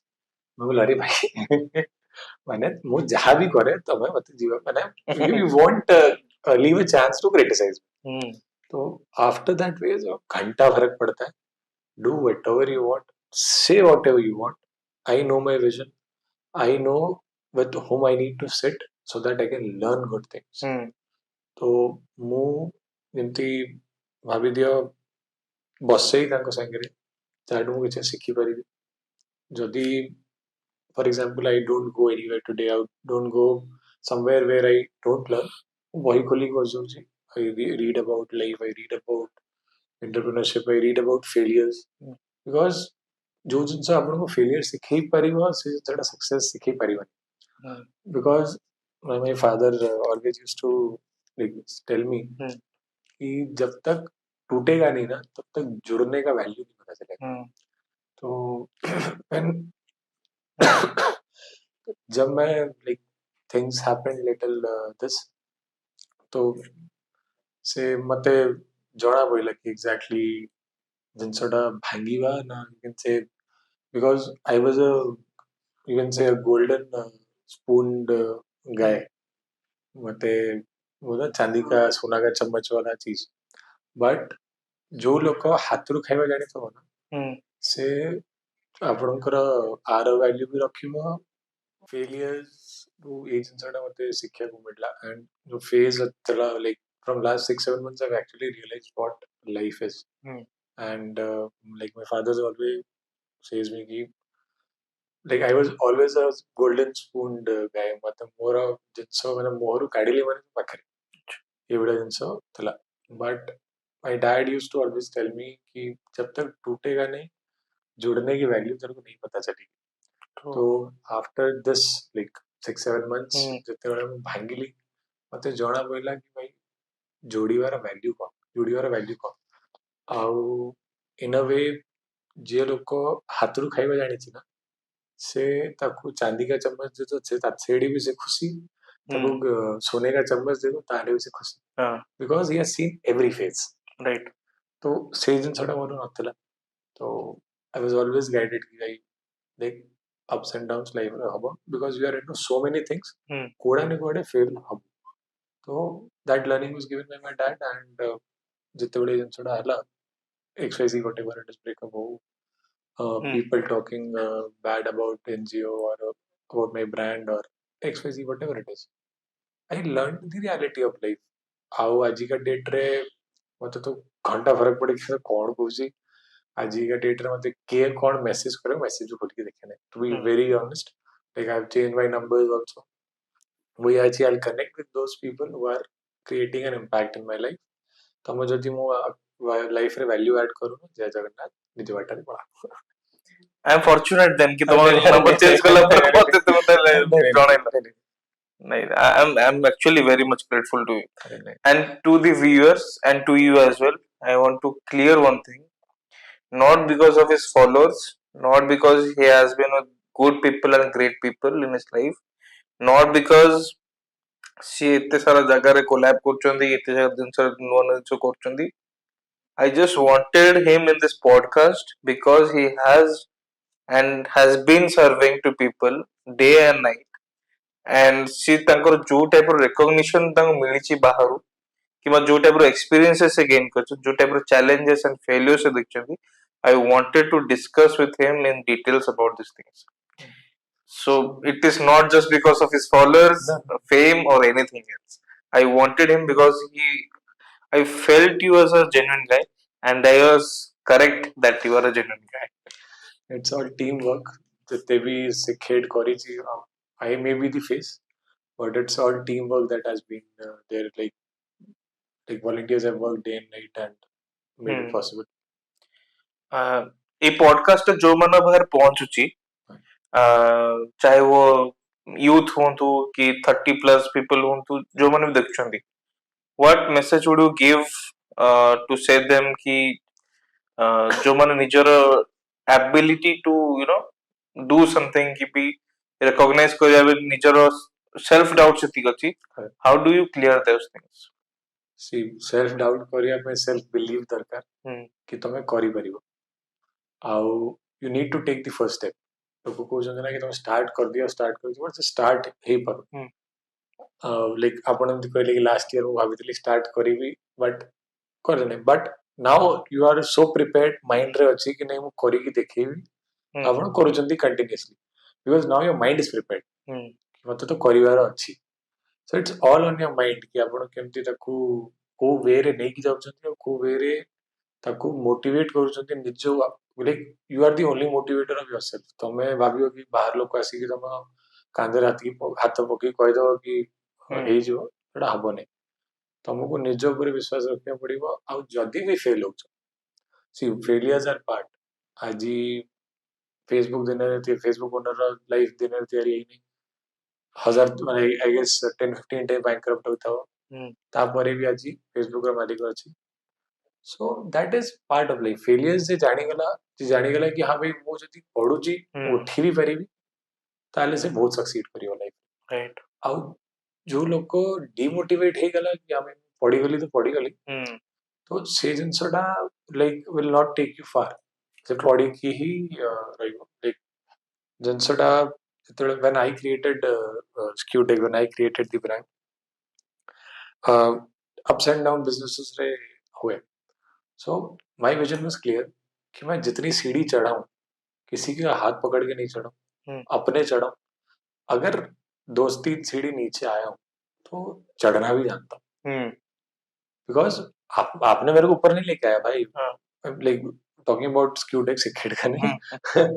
ମୁଁ କହିଲି ଆରେ ଭାଇ ମାନେ ମୁଁ ଯାହା ବି କରେ ତମେ ମତେ ଯିବା ମାନେ you want leave a chance to criticize तो आफ्टर दैट फेज घंटा फर्क पड़ता है do whatever you want say whatever you want I know my vision I know with whom I need to sit so that I can learn good things. तो ମୁଁ ଯେମିତି ଭାବିଦିଅ ବସେଇ ତାଙ୍କ ସାଙ୍ଗରେ ତାଠୁ ମୁଁ କିଛି ଶିଖିପାରିବି ଯଦି for example I don't go anywhere today I don't go somewhere where I don't learn ବହି ଖୋଲିକି ବସିଯାଉଛି I read about life I read about entrepreneurship I read about failures because जो जिनसे आपको फेलियर सिखाई परिवा से जितना सक्सेस सिखाई परिवा because my father always used to like tell me कि जब तक टूटेगा नहीं ना तब तक जुड़ने का वैल्यू नहीं पता चलेगा तो when जब मैं like things happened little this तो से मते जଣା पड़िला कि exactly जिनसटा भांगिवा ना you can say because I was you can say a golden spooned guy मते वो ना चांदी का सोना का चम्मच वाला चीज बट जो लोक हाथरू खाइबा जानी थो ना से आपणकर आर वैल्यू भी रखिबो फेलियर्स वो ए जिनसटा मते शिक्षा को मिलला एंड जो फेज तला like from last 6-7 months I've actually realized what life is and like my father's always says me कि like I was always a golden spooned guy मतलब ମୋର ଜିନିଷ ମାନେ ମୁହଁରୁ କାଢିଲି ମାନେ ପାଖରେ ଏଇଭଳିଆ ଜିନିଷ ଥିଲା but my dad used to always tell me कि जब तक टूटेगा नहीं जुड़ने की वैल्यू तेरे को नहीं पता चलेगी तो आफ्टर दिस लाइक 6-7 months ଯେତେବେଳେ ମୁଁ ଭାଙ୍ଗିଲି ମତେ ଜଣା ପଇଲା କି ଭାଇ ଯୋଡ଼ିବାର ଭ୍ୟାଲ୍ୟୁ କଣ ଆଉ ଇନ୍ ଅ ୱେ ଯିଏ ଲୋକ ହାତରୁ ଖାଇବା ଜାଣିଛି ନା ସେ ତାକୁ ଚାंदी का चम्मच दे तो ସେଠି ବି ସେ ଖୁସି ତାକୁ सोने का चम्मच दे दो ତାହେଲେ ବି ସେ ଖୁସି because he has seen every phase right तो ସେଇ ଜିନିଷଟା ମୋର ନଥିଲା तो I was always guided कि भाई देख ups and downs life ରେ ହବ because you are into so many things କୋଉଟା ନା କୋଉଟା fail ହବ तो that learning was given by my dad and ଯେତେବେଳେ ଜିନିଷଟା ହେଲା XYZ whatever it is breakup ହଉ people talking bad about NGO or about my brand or XYZ whatever it is I learned the reality of life ଆଉ ଆଜିକା ଡେଟରେ ମତେ ତ ଘଣ୍ଟା ଫରକ ପଡେ କି କଣ କହୁଛି ଆଜିକା ଡେଟରେ ମତେ କିଏ କଣ ମେସେଜ କରିବ ମେସେଜ ଖୋଲିକି ଦେଖେ ନାହିଁ to be very honest like I have change my numbers also ମୁଁ ଆଜି I'll connect with those people who are creating an impact in my life ତମେ ଯଦି ମୋ ଲାଇଫରେ ଭ୍ୟାଲ୍ୟୁ ଆଡ୍ କରୁନ ଜୟ ଜଗନ୍ନାଥ ନିଜ ବାଟରେ ପଳା I am fortunate then कि तुम्हारा number change कला पर मते तो जणैला नहीं I'm actually very much grateful to you and to the viewers and to you as well I want to clear one thing not because of his followers not because he has been with good people and great people in his life not because ସିଏ ଏତେ ସାରା ଜାଗାରେ କୋଲାବ କରୁଛନ୍ତି ଏତେ ସାରା ଜିନିଷ ନୂଆ ନୂଆ ଜିନିଷ କରୁଛନ୍ତି I just wanted him in this podcast because he has been serving to people day and night and सी ତାଙ୍କର ଯୋଉ ଟାଇପ ର ରେକଗ୍ନିସନ ତାଙ୍କୁ ମିଳିଛି ବାହାରୁ କିମ୍ବା ଯୋଉ ଟାଇପ ର ଏକ୍ସପିରିଏନ୍ସେସ୍ ସେ ଗେନ୍ କରିଛନ୍ତି ଯୋଉ ଟାଇପ ର ଚ୍ୟାଲେଞ୍ଜେସ୍ ଆଣ୍ଡ ଫେଲିୟର୍ସ ସେ ଦେଖିଛନ୍ତି I wanted to discuss with him in details about these things so it is not just because of his followers fame or anything else I wanted him because I felt you as a genuine guy and I was correct that you are a genuine guy it's all teamwork ଯେତେ ବି ସେ ଖେଡ୍ କରିଛି I may be the face but it's all teamwork that has been there like volunteers have worked day and night and made it possible ये podcast जो मन बाहर पहुंचुची चाहे वो youth हुंतु कि 30+ पीपल हुंतु जो मन भी देखुछंदी what message would you give to से देम कि जो मन निजर ability to you know do something कि भी रिकॉग्नाइज करिया निजर सेल्फ डाउट सेतिक अछि how do you clear those things सी सेल्फ डाउट करिया पे सेल्फ बिलीव दरकार कि तमे करि परिबो आउ you need to take the first step लोक कहउछन ना कि तुम स्टार्ट कर दियो बट स्टार्ट हे पर लाइक आपण एमति कहले कि लास्ट ईयर मु भाबितली स्टार्ट करिवि बट करे नै but now you are so prepared mind रे अछि कि नै मु करि कि देखैबि आपण करूचंती continuously because now your mind is prepared कि मते तो करिवार अछि so it's all on your mind कि आपण केमति ताकू को वे रे नै कि जाउचंती और को वे रे ताकू मोटिवेट करूचंती निजो like you are the only motivator of yourself तमे भाबियो कि बाहर लोक आसी कि तम कांदर हाथ पकई कहि दो कि हे जो एटा हबो नै तुमको निज ऊपर विश्वास रखना पड़िबो आ जदी भी फेल होछ सी फेलियर्स आर पार्ट आज फेसबुक दिन रे फेसबुक ओनर लाइफ दिन रे तयारी नै हजार माने आई गेस 10-15 टाइम बैंकरप्ट होता तापरे भी आज फेसबुक रा मालिक अछि so that is part of life failures जे जानी गला कि हां भाई मो जदी पढुची उठी भी परिबी ताले से बहुत सक्सीड करियो लाइफ राइट आउ जो लोक डिमोटिवेट हे गला कि हमें पढ़ी गली तो से जिनसटा like will not take you far से पढ़ी की ही रहिबो लाइक जिनसटा when I created Skewtech, when I created the brand ups and down businesses रे हुए so my vision was clear कि मैं जितनी सीढ़ी चढ़ाऊं किसी का हाथ पकड़ के नहीं चढ़ाऊं अपने चढ़ाऊं अगर 2-3 सीढ़ी नीचे आया हूं तो चढ़ना भी जानता हूं बिकॉज आपने मेरे को ऊपर नहीं लेके आया भाई लाइक टॉकिंग अबाउट स्क्यूडेक्स एक किड का नहीं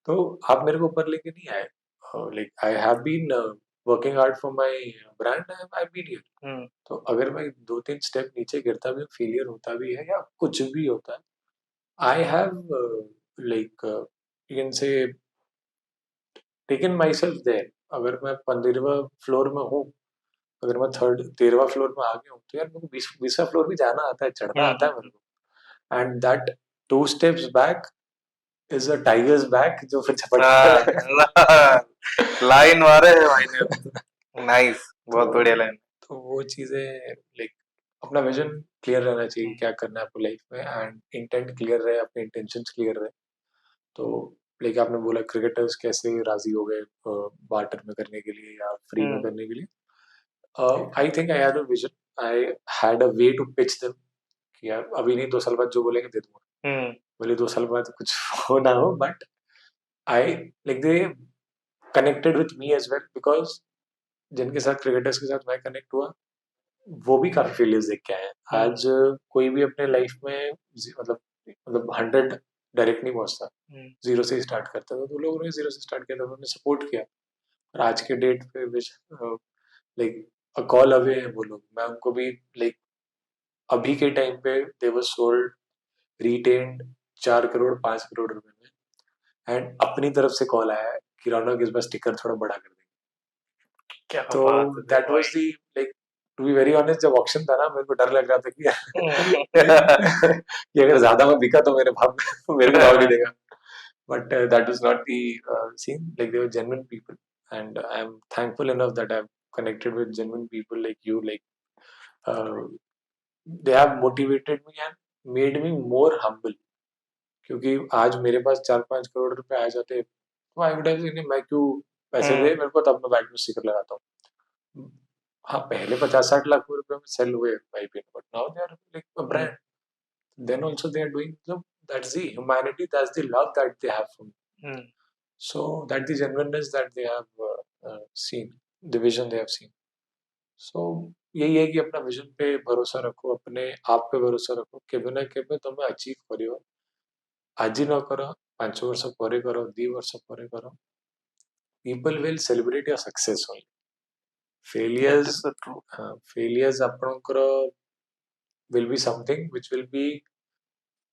तो आप मेरे को ऊपर लेके नहीं आए like I have been working hard for my brand I been here तो अगर मैं 2-3 स्टेप नीचे गिरता भी फेलियर होता भी है या कुछ भी होता है I have like you can say taken myself there अगर मैं 15वां फ्लोर में हूँ अगर मैं 13वां फ्लोर में आ गया हूँ तो यार मेरे को 20वां फ्लोर भी जाना आता है चढ़ना आता है मेरे को and that 2 steps back is a tiger's back जो फिर झपट लाइन मारे है भाई ने नाइस बहुत बढ़िया लाइन तो वो चीजें लाइक अपना विजन क्लियर रहना चाहिए क्या करना है आपको लाइफ में एंड इंटेंट क्लियर रहे अपने इंटेंशंस क्लियर रहे तो लाइक आपने बोला क्रिकेटर्स कैसे राजी हो गए बार्टर में करने के लिए या फ्री में करने के लिए I think I had a vision I had a way to pitch them कि यार अभी नहीं 2 साल बाद जो बोलेंगे दे दूंगा भले 2 साल बाद कुछ हो ना हो but I like they connected with me as well because जिनके साथ क्रिकेटर्स के साथ मैं कनेक्ट हुआ वो भी काफी फेलियर्स देख के आए हैं आज कोई भी अपने लाइफ में मतलब 100 डायरेक्ट नहीं पहुंचता 0 से स्टार्ट करता था तो लोगों ने 0 से स्टार्ट किया था उन्होंने सपोर्ट किया और आज के डेट पे लाइक अ कॉल अवे है वो लोग मैं उनको भी लाइक अभी के टाइम पे they were sold retained 4 crore 5 crore रुपए में एंड अपनी तरफ से कॉल आया है कि रौनक इस बार स्टिकर थोड़ा बड़ा कर देंगे क्या तो that was the like to be very honest जब ऑक्शन था ना मेरे को डर लग रहा था कि अगर ज्यादा में बिका तो मेरे भाव मेरे को भाव नहीं देगा but that was not the scene like they were genuine people and I am thankful enough that I have connected with genuine people like you like they have motivated me and made me more humble क्योंकि आज मेरे पास 4-5 करोड़ रुपए आ जाते तो आई would have मैं क्यों पैसे दे मेरे को तब मैं बैट में स्टिकर लगाता हूँ हाँ पहले 50-60 लाख रुपए में सेल हुए IPL but now they are like a brand then also they are doing that's the humanity that's the love that they have for me so that the genuineness that they have seen the vision they have seen so यही है कि अपना vision पे भरोसा रखो अपने आप पे भरोसा रखो केबे ना केबे तुम्हें अचीव करियो आज ही न करो 5 वर्ष ପରେ करो 2 वर्ष ପରେ करो people will celebrate your success only failures ଆପଣଙ୍କର will be something which will be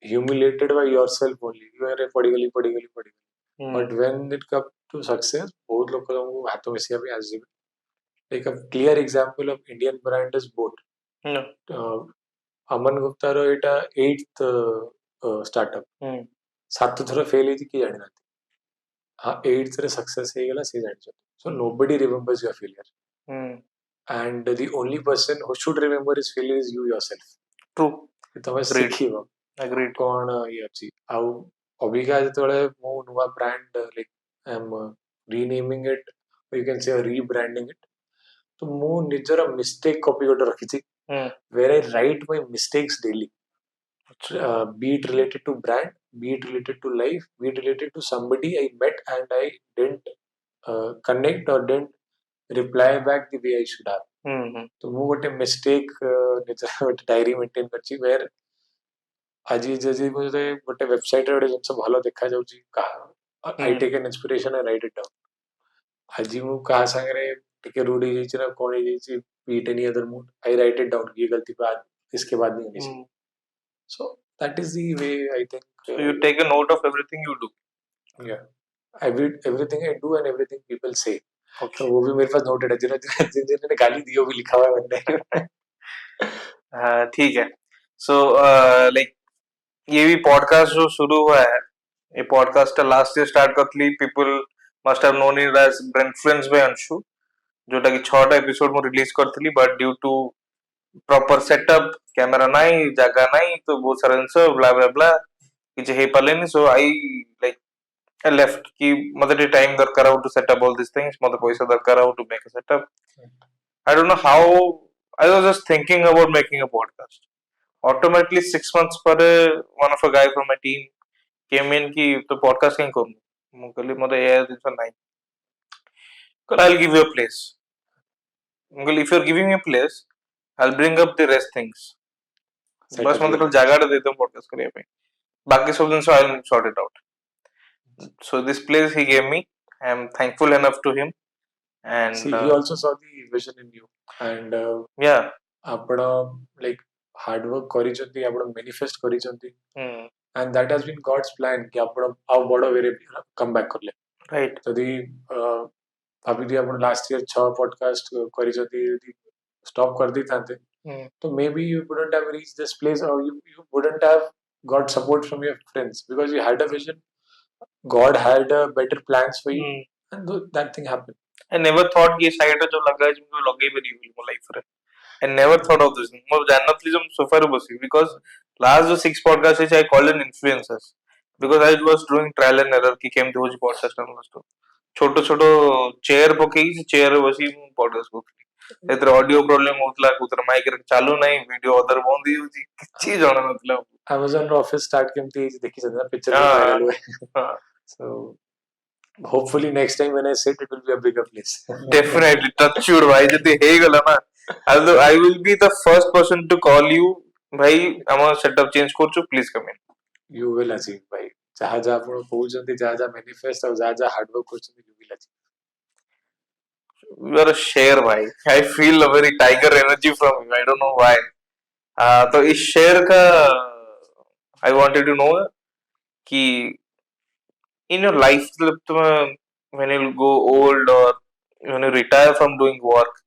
humiliated by yourself only अरे पड़ी गली but when it comes to success बहुत लोग को हाथों में सिया भी आजीब like a clear example of Indian brand is boat Aman Gupta row Etah 8th startup 7 थर फेल होती कि जानि नाती हाँ 8th रे सक्सेस हे गेला से जानि so nobody remembers your failure and the only person who should remember his failure is you yourself true तमे सिखिबो एग्रीड कोन ये अछि आउ अबिका जतले मो नुवा brand like I am renaming it you can से रीब्रांडिंग इट तो मु निजर मिस्टेक कॉपी गोटे रखिछि where I write my mistakes daily be it related to brand be it related to life be it related to somebody I met and I didn't connect or didn't reply back the way I should have तो मु गोटे mistake निजर गोटे diary maintain करछि where আজি जजी मुझे गोटे वेबसाइट रे गोटे जिंस भलो देखा जाउछि का I take an inspiration and write it down আজি मु का संगरे टिके रूड ही जाइछि ना कोन ही जाइछि beat any other mood I write it down ये गलती बाद इसके बाद नहीं होनी चाहिए so that is the way I think so you take a note of everything you do yeah everything I do and everything people say okay तो वो भी मेरे पास नोटेड है जिन्होंने गाली दी वो भी लिखा हुआ है मैंने ठीक है सो लाइक ये भी पॉडकास्ट जो शुरू हुआ है ये पॉडकास्ट लास्ट ईयर स्टार्ट करतली people must have known it as influence by Anshu जोटा कि 6टा एपिसोड में रिलीज करतली but due to proper setup camera नाही जगह नाही तो बहुत सारा जिंस ब्ला ब्ला ब्ला किछि हे पालेनी so I like I left कि मते टाइम दरकार हो to setup all this things मते पैसा दरकार हो to make a setup I don't know how I was just thinking about making a podcast automatically 6 months पर one of a guy from my team came in कि तो podcast कहीं करूँ मु कहली मते ये दिन नहीं कल I'll give you a place मु if you're giving me a place I'll bring up the rest things बस मते कल जगह दे दो podcast करिया पे बाकी सब दिन I'll sort it out. So this place he gave me, I'm thankful enough to him, and See, he also saw the vision in you, and yeah. ଆପଣ like hard work କରିଛନ୍ତି, ଆପଣ manifest କରିଛନ୍ତି, Hmm. and that has been God's plan कि ଆପଣ ଆଉ ବଡ଼ way ରେ come back କଲେ। Right. ଯଦି ଭାବିଦିଏ ଆପଣ last year 6 podcast କରିଛନ୍ତି, ଯଦି stop କରିଦେଇଥାନ୍ତେ Hmm. so maybe you wouldn't have reached this place, or you wouldn't have got support from your friends because you had a vision. God had better plans for you, Hmm. and that thing happened. I never thought कि side जो लगा है जो लगे भी नहीं बिल्कुल life रे। I never thought of this. मैं जानत ली जब सोफा रे बसी because last जो 6 podcast है I call in influencers because I was doing trial and error कि केम दोज podcast न छोटो छोटो चेयर पकेई से चेयर बसी podcast କରୁଥିଲି ଏଥିରେ ଅଡିଓ ପ୍ରୋବ୍ଲେମ ହଉଥିଲା କୋଉଥିରେ ମାଇକ ଚାଲୁ ନାହିଁ ଭିଡିଓ ଅଦର ବନ୍ଦ ହେଇଯାଉଛି କିଛି ଜଣା ନଥିଲା Amazon ର office start କେମିତି ଦେଖିଛନ୍ତି ନା picture viral ହୁଏ so hopefully next time when I sit it will be a bigger place. Definitely touch wood भाई ଯଦି ହେଇଗଲା ନା I will be the first person to call you ଭାଇ ଆମ setup change କରୁଛୁ please come in. You will achieve ଭାଇ ଯାହା ଯାହା ଆପଣ କହୁଛନ୍ତି ଯାହା ଯାହା manifest ଆଉ ଯାହା ଯାହା hard work କରୁଛନ୍ତି you will achieve. You are a share भाई I feel a very tiger energy from you I don't know why. तो इस शेयर का I wanted to know कि in your life मतलब when you go old or when you retire from doing work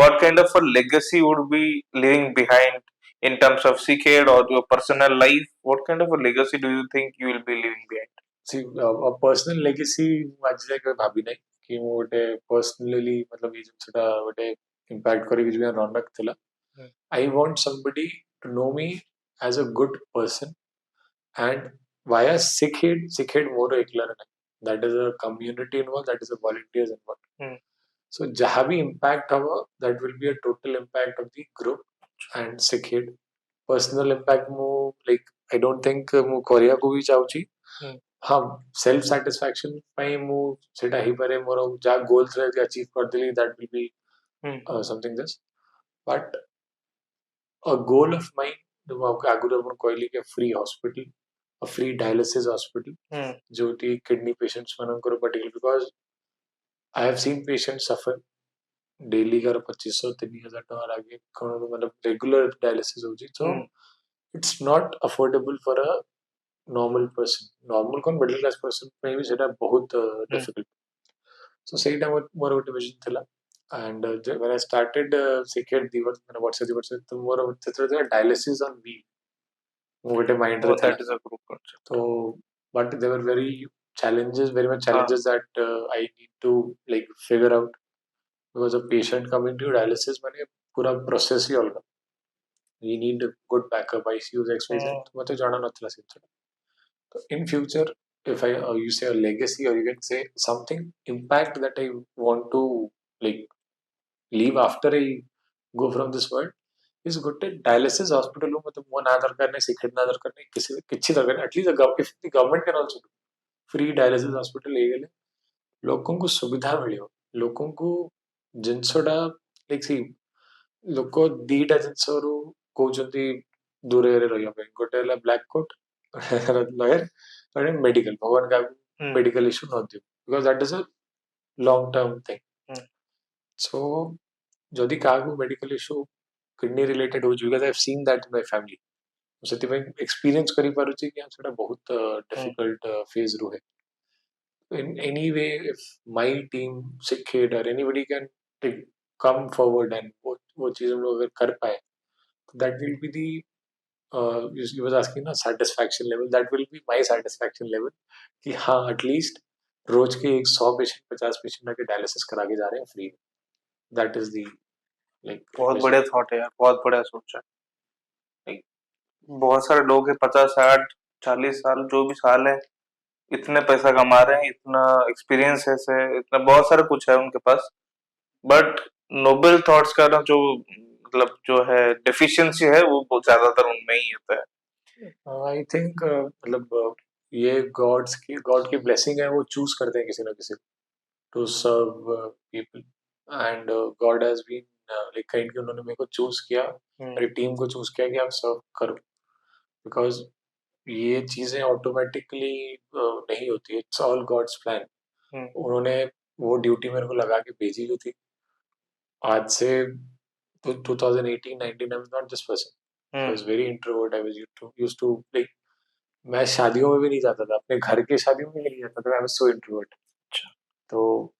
what kind of a legacy would be leaving behind in terms of Sikhed or your personal life what kind of a legacy do you think you will be leaving behind? See, a personal legacy ଆଜି ଯାଏ କେବେ ଭାବି ନାହିଁ କି ମୁଁ ଗୋଟେ personally मतलब ଏଇ ଜିନିଷଟା ଗୋଟେ impact କରିବି ଯେମିତି ରନକ ଥିଲା I want somebody to know me as a good person and via Sikhed ମୋର ଏକଲାର ନାହିଁ that is a community involved that is a volunteers involved so ଯାହା ବି impact ହବ that will be a total impact of the group and Sikhed personal impact ମୁଁ like I don't think ମୁଁ କରିବାକୁ ବି ଚାହୁଁଛି हाँ self satisfaction ପାଇଁ ମୁଁ ସେଟା ହେଇପାରେ ମୋର ଯାହା goals ରେ achieve କରିଦେଲି that will be something this but a goal of mine ମୁଁ ଆଗରୁ ଆପଣ କହିଲି କି free hospital a free dialysis hospital ଯୋଉଠି kidney patients ମାନଙ୍କର particular because I have seen patients suffer daily car 2500-3000 ଟଙ୍କା ଲାଗେ କଣ मतलब regular dialysis ହଉଛି so it's not affordable for a normal person normal कौन middle class person ପାଇଁ ବି ସେଟା ବହୁତ difficult so ସେଇଟା ମୋର ଗୋଟେ vision ଥିଲା and when I started Sikhed ଦିବର୍ଷ ମାନେ ବର୍ଷେ ଦିବର୍ଷ ତ ମୋର ସେତେବେଳେ dialysis on wheel ମୁଁ ଗୋଟେ mind ରେ ଥିଲା that is a group concept so but there were very much challenges that I need to like figure out because a patient coming to dialysis ମାନେ पूरा process ही अलग we need a good backup ICUs XYZ ମତେ ଜଣା ନଥିଲା ସେଟା so in future, if you say a legacy or you can say something impact that I want to like leave after I go from this world is good dialysis hospital में मतलब वो ना दरकार नहीं Sikhed ना दरकार नहीं किसी दरकार नहीं at least if the government can also do free dialysis hospital ହେଇଗଲେ ଲୋକଙ୍କୁ ସୁବିଧା ମିଳିବ ଲୋକଙ୍କୁ ଜିନିଷଟା like see ଲୋକ ଦିଟା ଜିନିଷରୁ କହୁଛନ୍ତି ଦୂରରେ ରହିବା ପାଇଁ ଗୋଟେ ହେଲା ବ୍ଲାକ୍ କୋଟ୍ ଲୟର medical भगवान का medical issue not दियो because that is a long term thing so जदि कागु medical issue kidney related हो because I have seen that in my family ସେଥିପାଇଁ experience କରି ପାରୁଛି କି ସେଟା ବହୁତ difficult phase ରୁହେ in any way if my team Sikhed or anybody can come forward and वो चीज हम लोग अगर कर पाए that will be the you was asking na satisfaction level that will be my satisfaction level कि हाँ एटलीस्ट रोज के 100 पेशेंट 50 पेशेंट आके डायलिसिस करा के जा रहे हैं free that is the like बहुत बढ़िया थॉट है यार बहुत बढ़िया सोचा बहुत सारे लोग हैं 50 60 40 साल जो भी साल है इतने पैसा कमा रहे हैं इतना एक्सपीरियंस है इतना बहुत सारा कुछ है उनके पास बट नोबल थॉट्स का ना जो मतलब जो है डेफिशिएंसी है वो बहुत ज्यादातर उनमें ही होता है आई थिंक मतलब ये गॉड की ब्लेसिंग है वो चूज करते हैं किसी ना किसी to serve people and God has been like kind कि उन्होंने मेरे को चूज किया मेरी टीम को चूज किया कि आप सर्व करो बिकॉज ये चीजें ऑटोमेटिकली नहीं होती, इट्स ऑल गॉड्स प्लान। उन्होंने वो ड्यूटी मेरे को लगा के भेजी हुई थी आज से 2018-19। I was not this person, I was very introvert, I was used to like, मैं शादियों में भी नहीं जाता था, अपने घर के शादियों में भी नहीं जाता था, आई वाज सो इंट्रोवर्ट। तो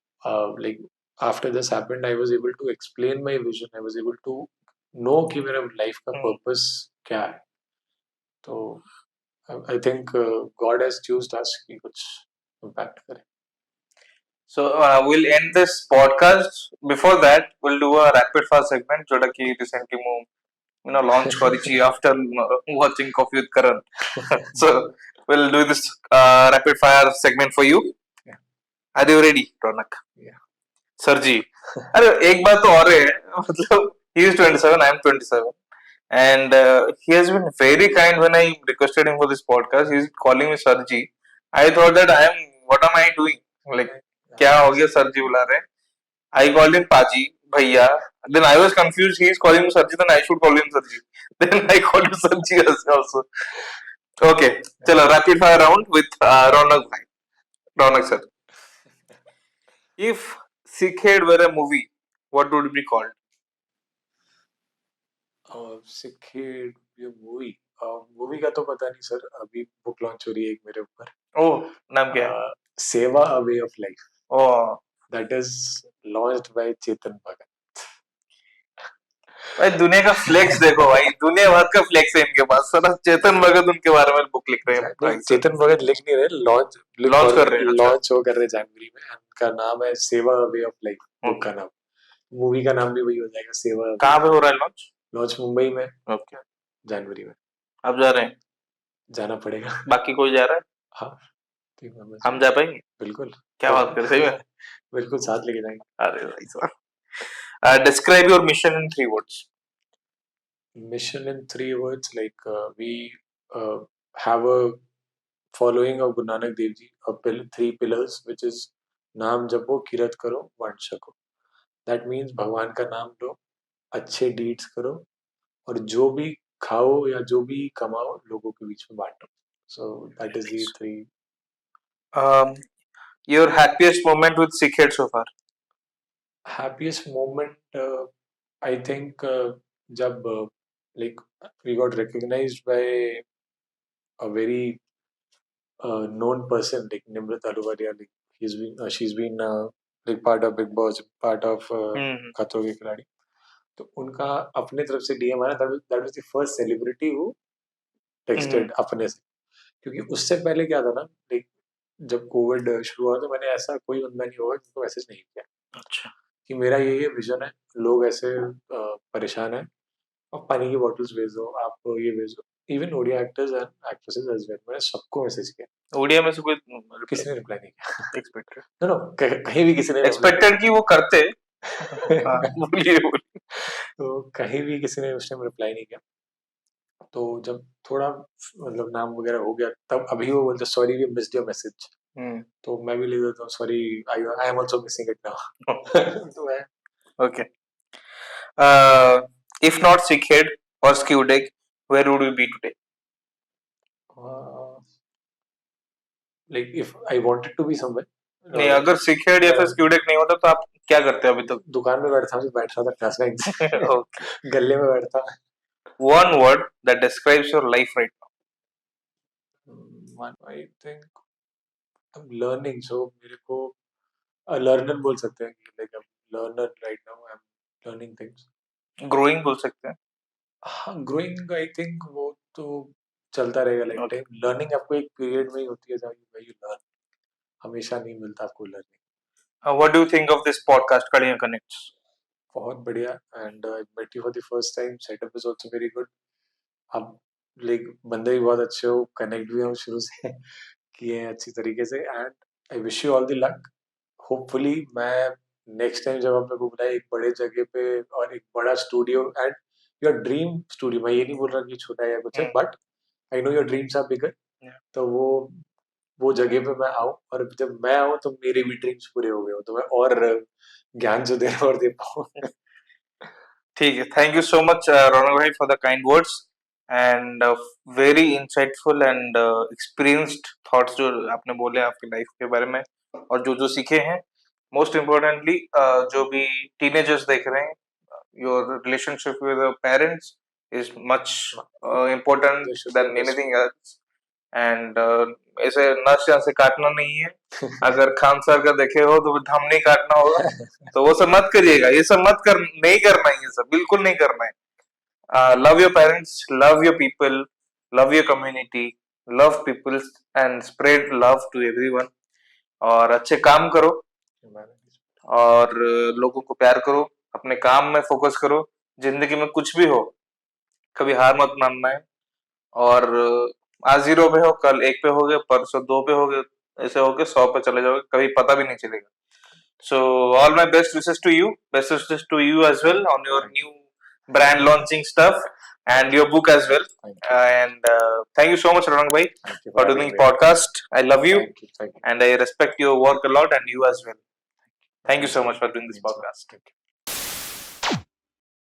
like after this happened I was able to explain my vision, I was able to know कि मेरा लाइफ का पर्पस क्या है। तो I think God has choosed us कि कुछ इम्पैक्ट करे। So we'll end this podcast. Before that, we'll do a rapid fire segment. जोड़ा कि recently मैं launch करी after watching Coffee with Karan. So we'll do this rapid fire segment for you. Yeah. Are you ready, Ronak? Yeah. Sir जी, अरे एक बात तो और है, मतलब he is 27, I am 27, and he has been very kind when I requested him for this podcast. He is calling me Sir ji. I thought that what am I doing? Like क्या हो गया sir जी बुला रहे हैं. I called him Paji, भैया. Then I was confused. He is calling me Sir ji. Then I should call him Sir ji. Then I called him Sir ji also. Okay, चलो rapid fire round with Ronak bhai. Ronak sir. If Sickhead were a movie, what would it be called? सिक्किड ये movie का तो पता नहीं sir, अभी book launch हो रही है एक मेरे ऊपर, Oh, नाम क्या है? Seva a way of life, Oh, that is launched by Chetan Bhagat. भाई दुनिया का फ्लेक्स देखो भाई, दुनिया भर का फ्लेक्स है इनके पास. सर चेतन भगत उनके बारे में बुक लिख रहे हैं. नहीं, चेतन भगत लिख नहीं रहे, लॉन्च कर रहे हैं. अच्छा. लॉन्च हो कर रहे जनवरी में, उनका नाम है Seva a way of life, book का नाम। मूवी का नाम भी वही हो जाएगा, सेवा। कहाँ पे हो रहा है लॉन्च? लॉन्च मुंबई में, ओके, जनवरी में। अब जा रहे हैं? जाना पड़ेगा। बाकी कोई जा रहा है? हाँ, ठीक है, हम जा पाएंगे? बिल्कुल। क्या बात कर, सही में? बिल्कुल साथ लेके जाएंगे। अरे भाई साहब. Describe your mission in 3 words. Mission in 3 words, like we have a following of Guru Nanak Dev Ji, 3 pillars, which is नाम जपो, किरत करो, वंड छको। That means भगवान का नाम लो, अच्छे डीड्स करो, और जो भी खाओ या जो भी कमाओ लोगों के बीच में बांटो। So that is the 3. Your happiest moment with Sickhead so far? Happiest moment, I think जब like we got recognized by a very known person like Nimrat Ahluwalia. Like she's been like part of Big Boss, part of खतरों के खिलाड़ी। तो उनका अपने तरफ से DM आया, that was the first celebrity who texted अपने से, क्योंकि उससे पहले क्या था ना, like जब कोविड शुरू हुआ तो मैंने ऐसा कोई बंदा नहीं होगा जिसको मैसेज नहीं किया। अच्छा, कि मेरा ये विजन है, लोग ऐसे परेशान हैं, आप पानी की बोतल्स भेज दो, आप ये भेज दो। Even Odia actors and actresses as well, मैंने सबको मैसेज किया। ओडिया में से कोई किसी ने रिप्लाई नहीं किया। एक्सपेक्टेड? नो, कहीं भी किसी ने एक्सपेक्टेड कि वो करते। बोलिए। तो कहीं भी किसी ने उस टाइम रिप्लाई नहीं किया। तो जब थोड़ा मतलब नाम वगैरह हो गया, तब अभी वो बोलते sorry we missed your message. तो मैं भी लिख देता हूँ sorry, I am also missing it now. तो है okay. If not Sickhead or Skewdeck, where would we be today? Like if I wanted to be somewhere, नहीं, अगर Sickhead या फिर Skewdeck नहीं होता तो आप क्या करते अभी तक? दुकान में बैठ रहा था क्लास में। Okay. गले में बैठता। One word that describes your life right now. One, I think I'm learning, so मेरे को learner बोल सकते हैं कि like I'm learner right now, I'm learning things. Growing बोल सकते हैं? हाँ, growing I think वो तो चलता रहेगा लाइफ टाइम। लर्निंग आपको एक पीरियड में ही होती है जहाँ you learn, हमेशा नहीं मिलता आपको learning. What do you think of this podcast, Kadiyan Connects? बहुत बढ़िया, and I met you for the first time. Setup is also very good. आप लाइक बंदे भी बहुत अच्छे हो, कनेक्ट भी हम शुरू से किए हैं अच्छी तरीके से, and I wish you all the luck. Hopefully मैं नेक्स्ट टाइम जब आप मेरे को बुलाए एक बड़े जगह पे और एक बड़ा studio, and your dream studio, मैं ये नहीं बोल रहा कि छोटा या कुछ है, but I know your dreams are bigger. तो वो जगह पे मैं आऊँ, और जब मैं आऊँ तो मेरे भी ड्रीम्स पूरे हो गए हो, तो मैं और ज्ञान जो दे और दे पाऊँ। ठीक है, thank you so much Ronak भाई for the kind words. And very insightful and experienced thoughts जो आपने बोले आपकी लाइफ के बारे में और जो सीखे हैं. मोस्ट इम्पोर्टेंटली जो भी टीनेजर्स देख रहे हैं, your relationship with parents is much important They should then understand. Anything else. And ऐसे नस यहाँ से काटना नहीं है. अगर खान सर का देखे हो तो धम नहीं काटना होगा. तो वो सब मत करिएगा. ये सब नहीं करना है. ये सब बिल्कुल नहीं करना है. Love your parents, love your people, love your community, love people and spread love to everyone. और अच्छे काम करो और लोगों को प्यार करो, अपने काम में फोकस करो. जिंदगी में कुछ भी हो कभी हार मत मानना है. और आज 0 पे हो, कल 1 पे होगे, परसों 2 पे होगे, ऐसे होके 100 पे चले जाओगे, कभी पता भी नहीं चलेगा. So all my best wishes to you, best wishes to you as well on your new brand launching stuff and your book as well. And thank you so much, Ranang bhai, Thank you for having doing me. podcast. I love you Thank you. and I respect your work a lot and you as well. Thank you so much for doing this Means a lot. podcast. Thank you.